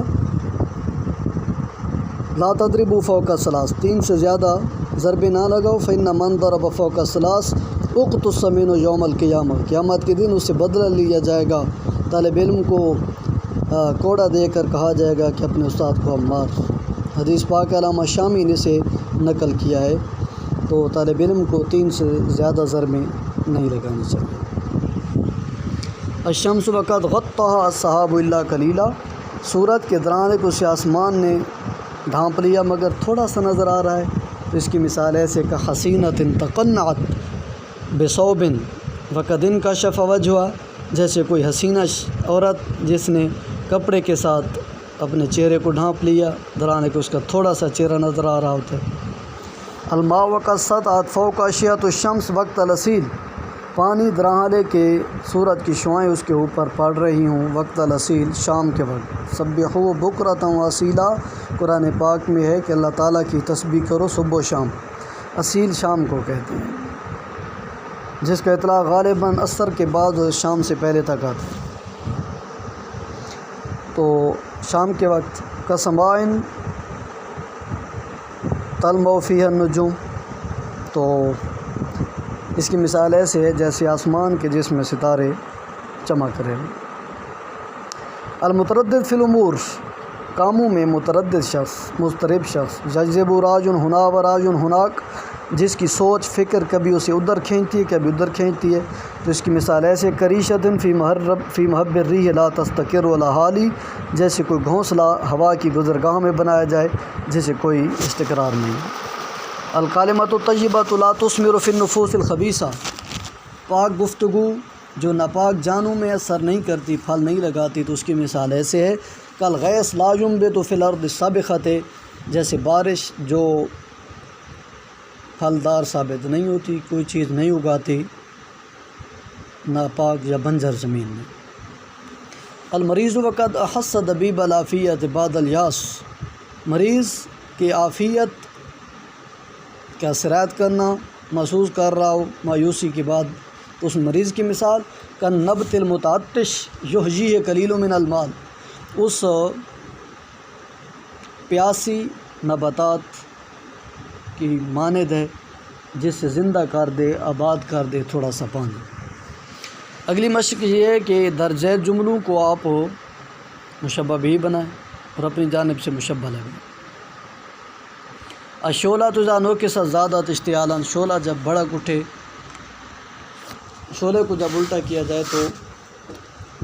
لا تضربوا فوق الثلاث، 3 سے زیادہ ضربے نہ لگاؤ، فإن من ضرب فوق الثلاث اقتص منه یوم القیامہ، قیامت کے دن اس سے بدلہ لیا جائے گا۔ طالب علم کو کوڑا دے کر کہا جائے گا کہ اپنے استاد کو اب مار۔ حدیث پاک علامہ شامی نے سے نقل کیا ہے، تو طالب علم کو 3 سے زیادہ ضربیں نہیں لگانی چاہیے۔ الشمس وقد غطاها السحاب الا قلیلا، سورج کے درانے کو اسے آسمان نے ڈھانپ لیا مگر تھوڑا سا نظر آ رہا ہے، تو اس کی مثال ایسے کہ حسینۃ تقنعت بثوب وقد انکشف وجہها، جیسے کوئی حسینہ عورت جس نے کپڑے کے ساتھ اپنے چہرے کو ڈھانپ لیا، درانے کو اس کا تھوڑا سا چہرہ نظر آ رہا ہوتا ہے۔ الماء وقد سطعت فوق اشیاء الشمس وقت الاسیل، پانی دراہلے کے سورج کی شعائیں اس کے اوپر پڑ رہی ہوں وقت الاسیل، شام کے وقت۔ سبحوا بکرۃ واصیلا، قرآن پاک میں ہے کہ اللہ تعالیٰ کی تسبیح کرو صبح و شام، اصیل شام کو کہتے ہیں، جس کا اطلاق غالباً عصر کے بعد اور شام سے پہلے تک آتا ہے۔ تو شام کے وقت کسمائن تلمع فیہا النجوم، تو اس کی مثال ایسے ہے جیسے آسمان کے جس میں ستارے چمک رہے ہیں۔ المتردد فی الامور، کاموں میں متردد شخص، مضطرب شخص، یجذب راج ہنا و راج ہناک، جس کی سوچ فکر کبھی اسے ادھر کھینچتی ہے کبھی ادھر کھینچتی ہے، تو اس کی مثال ایسے کریشۃ فی محب الریح لا تستقر ولا حالی، جیسے کوئی گھونسلہ ہوا کی گزرگاہ میں بنایا جائے جیسے کوئی استقرار نہیں۔ الکلمۃ الطیبۃ لا تثمر فی النفوس الخبیثہ، پاک گفتگو جو ناپاک جانوں میں اثر نہیں کرتی، پھل نہیں لگاتی، تو اس کی مثال ایسے ہے کالغیث لا ینبت فی الارض السابخۃ، جیسے بارش جو پھلدار ثابت نہیں ہوتی، کوئی چیز نہیں اگاتی ناپاک یا بنجر زمین میں۔ المریض وقد احس دبیب العافیت بعد الیاس، مریض کی عافیت کا سرایت کرنا محسوس کر رہا ہو مایوسی کے بعد، تو اس مریض کی مثال کالنبت المتعطش یحجیہ قلیل من المال، اس پیاسی نباتات کی مانند ہے جس سے زندہ کر دے، آباد کر دے تھوڑا سا پانی۔ اگلی مشق یہ ہے کہ درجہ جملوں کو آپ مشبہ بھی بنائیں اور اپنی جانب سے مشبہ لگائیں۔ الشعلہ اذا نکست زادت اشتعالا، شعلہ جب بھڑک اٹھے، شعلے کو جب الٹا کیا جائے تو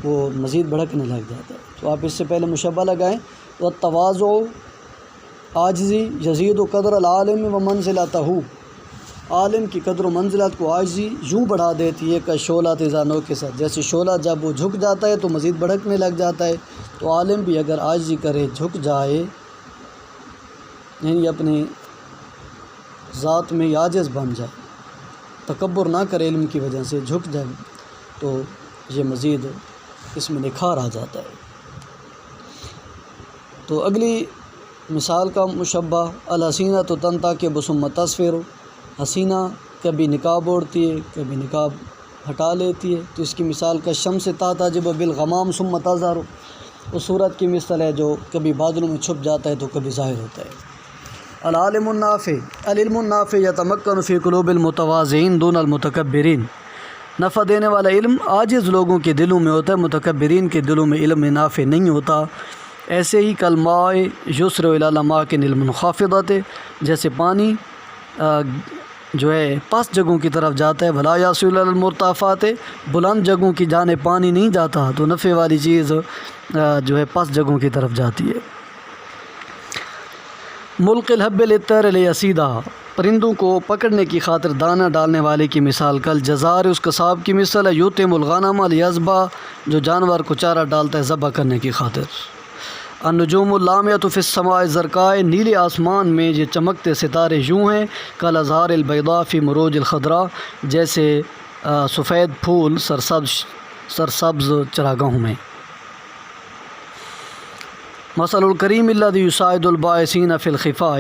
وہ مزید بھڑکنے لگ جاتا ہے، تو آپ اس سے پہلے مشبہ لگائیں۔ والتواضع عاجزی یزید قدر العالم و منزلتہ، عالم کی قدر و منزلت کو عاجزی یوں بڑھا دیتی ہے کہ شعلہ اذا نکست، جیسے شعلہ جب وہ جھک جاتا ہے تو مزید بھڑکنے لگ جاتا ہے، تو عالم بھی اگر عاجزی کرے، جھک جائے، یعنی اپنے ذات میں عاجز بن جائے، تکبر نہ کرے، علم کی وجہ سے جھک جائے، تو یہ مزید اس میں نکھار آ جاتا ہے۔ تو اگلی مثال کا مشبہ الحسینہ تو تنتاکب ثم تصفر، حسینہ کبھی نقاب اوڑھتی ہے کبھی نقاب ہٹا لیتی ہے، تو اس کی مثال کا شمس تعتجب بالغمام ثم تظہر، اس سورج کی مثال ہے جو کبھی بادلوں میں چھپ جاتا ہے تو کبھی ظاہر ہوتا ہے۔ العالم النافع، العلم النافع یتمکن فی قلوب المتواضعین دون المتکبرین، نفع دینے والا علم عاجز لوگوں کے دلوں میں ہوتا ہے، متکبرین کے دلوں میں علم نافع نہیں ہوتا۔ ایسے ہی کالماء یسر الی الاماکن المنخفضۃ، جیسے پانی جو ہے پست جگہوں کی طرف جاتا ہے، بھلا یاسول المرتفعات، بلند جگہوں کی جانب پانی نہیں جاتا، تو نفع والی چیز جو ہے پست جگہوں کی طرف جاتی ہے۔ ملق الحب للطیر لیصیدھا، پرندوں کو پکڑنے کی خاطر دانہ ڈالنے والے کی مثال کل جزار، اس قصاب کی مثال ہے، یطعم الغنم لیذبح، جو جانور کو چارہ ڈالتا ہے ذبح کرنے کی خاطر۔ النجوم اللامعۃ فی السماء الزرقاء، نیلے آسمان میں یہ چمکتے ستارے یوں ہیں، کالازہار البیضاء فی مروج الخضراء، جیسے سفید پھول سرسبز چراگاہوں میں۔ مثل الکریم الذی یساعد البائسین فی الخفاء،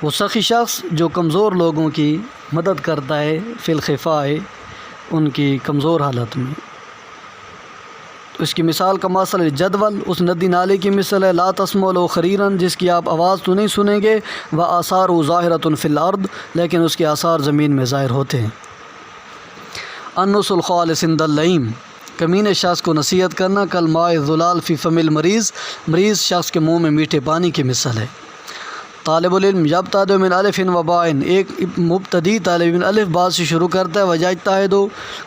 وہ سخی شخص جو کمزور لوگوں کی مدد کرتا ہے، فی الخفاء، ان کی کمزور حالت میں۔ تو اس کی مثال کا مثل جدول، اس ندی نالے کی مثل ہے، لا تسمعوا له خریرا، جس کی آپ آواز تو نہیں سنیں گے، وآثارہ ظاہرۃ فی الارض، لیکن اس کے آثار زمین میں ظاہر ہوتے ہیں۔ النصح الخالص عند اللئیم، کمینے شخص کو نصیحت کرنا، کل ماء الزلال فی فم المریض، مریض شخص کے منہ میں میٹھے پانی کی مثل ہے۔ طالب العلم یبتدئ من الف و باء، ایک مبتدی طالب علم الف با سے شروع کرتا ہے، ویجتہد،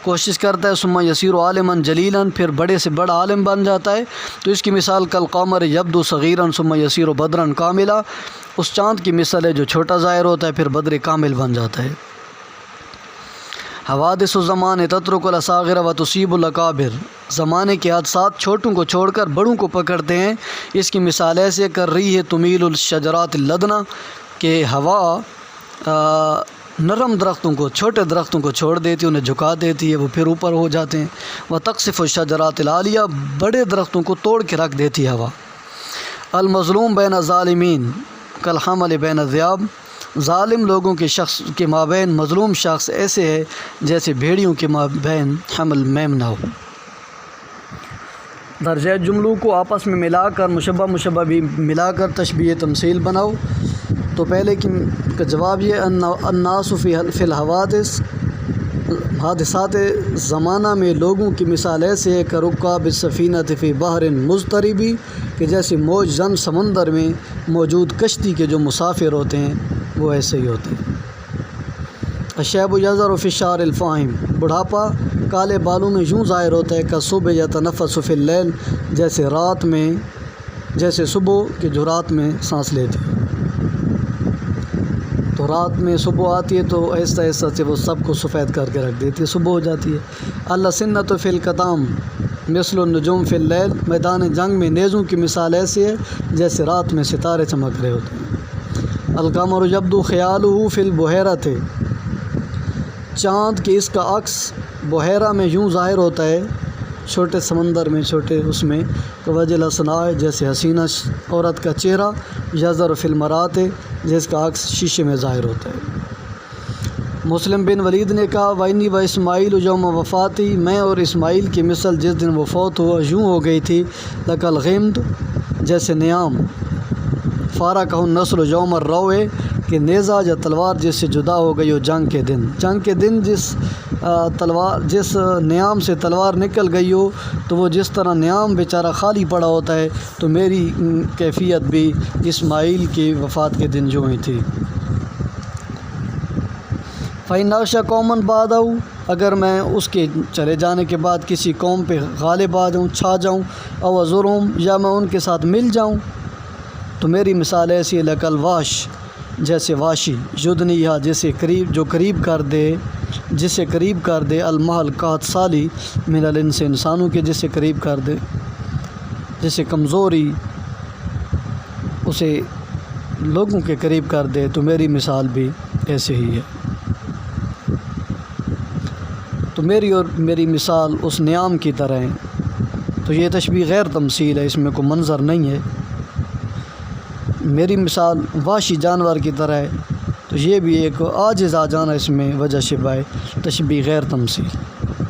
کوشش کرتا ہے، ثم یصیر عالما جلیلا، پھر بڑے سے بڑا عالم بن جاتا ہے۔ تو اس کی مثال کالقمر یبدو صغیرا ثم یصیر بدرا کاملا، اس چاند کی مثل ہے جو چھوٹا ظاہر ہوتا ہے پھر بدر کامل بن جاتا ہے۔ حوادث الزمان تترک الاصاغر و تصیب الاکابر، زمانے کے حادثات چھوٹوں کو چھوڑ کر بڑوں کو پکڑتے ہیں۔ اس کی مثال ایسے کر رہی ہے تمیل الشجرات اللدنا، کہ ہوا نرم درختوں کو، چھوٹے درختوں کو چھوڑ دیتی ہے، انہیں جھکا دیتی ہے، وہ پھر اوپر ہو جاتے ہیں۔ وتقصف الشجرات العالیہ، بڑے درختوں کو توڑ کے رکھ دیتی ہے ہوا۔ المظلوم بین الظالمین کالحمل بین الذئاب، ظالم لوگوں کے شخص کے مابین مظلوم شخص ایسے ہے جیسے بھیڑیوں کے مابین حمل میمنہ ہو۔ درجہ جملوں کو آپس میں ملا کر مشبہ بھی ملا کر تشبیہ تمثیل بناؤ۔ تو پہلے کا جواب یہ، الناس فی الحوادث، حادثات زمانہ میں لوگوں کی مثال ایسے ہے کہ رکاب السفینۃ فی بحر مضطرب، کہ جیسے موج زن سمندر میں موجود کشتی کے جو مسافر ہوتے ہیں وہ ایسے ہی ہوتے ہیں۔ الشیب یظہر فی الشعر الفاہم، بڑھاپا کالے بالوں میں یوں ظاہر ہوتا ہے کہ صبح یتنفس فی اللیل، جیسے صبح کہ جو رات میں سانس لیتے ہیں۔ تو رات میں صبح آتی ہے تو آہستہ آہستہ سے وہ سب کو سفید کر کے رکھ دیتی ہے، صبح ہو جاتی ہے۔ السنۃ فی القطام مثل النجوم فی اللیل، میدان جنگ میں نیزوں کی مثال ایسی ہے جیسے رات میں ستارے چمک رہے ہوتے ہیں۔ القمر یبدو خیالہ فی البحیرۃ، چاند کے اس کا عکس بحیرہ میں یوں ظاہر ہوتا ہے، چھوٹے سمندر میں، چھوٹے اس میں، کہ وجل الصناع، جیسے حسینہ عورت کا چہرہ، یظہر فی المرات، جس کا عکس شیشے میں ظاہر ہوتا ہے۔ مسلم بن ولید نے کہا، وَإِنِّي وَإِسماعِيلُ يَوْمَ وَفَاتِهِ، میں اور اسماعیل کی مثل جس دن وہ فوت ہوا یوں ہو گئی تھی، لَكَالْغِمْدِ، جیسے نیام، فارقہ النسل یوم الروع، کہ نیزہ یا تلوار جس سے جدا ہو گئی ہو جنگ کے دن۔ جنگ کے دن جس نیام سے تلوار نکل گئی ہو تو وہ جس طرح نیام بیچارہ خالی پڑا ہوتا ہے، تو میری کیفیت بھی اسماعیل کی وفات کے دن جو ہوئی تھی۔ فَإِنْ أَغْشَى قَوْمًا بَعْدَهُ، اگر میں اس کے چلے جانے کے بعد کسی قوم پہ غالب آ جاؤں، چھا جاؤں، او أَزُرْهُمْ، یا میں ان کے ساتھ مل جاؤں، تو میری مثال ایسی ہے، لَكَالْوَاشِ، جیسے واشی، یدنیہا، جسے قریب کر دے، المحل قحط سالی، من الانس، انسانوں کے جسے قریب کر دے، جسے کمزوری اسے لوگوں کے قریب کر دے، تو میری مثال بھی ایسے ہی ہے۔ تو میری مثال اس نیام کی طرح ہے۔ تو یہ تشبیہ غیر تمثیل ہے، اس میں کوئی منظر نہیں ہے۔ میری مثال وحشی جانور کی طرح ہے، تو یہ بھی ایک عاجز آ جانا اس میں وجہ شبہ ہے، تشبیہ غیر تمثیل۔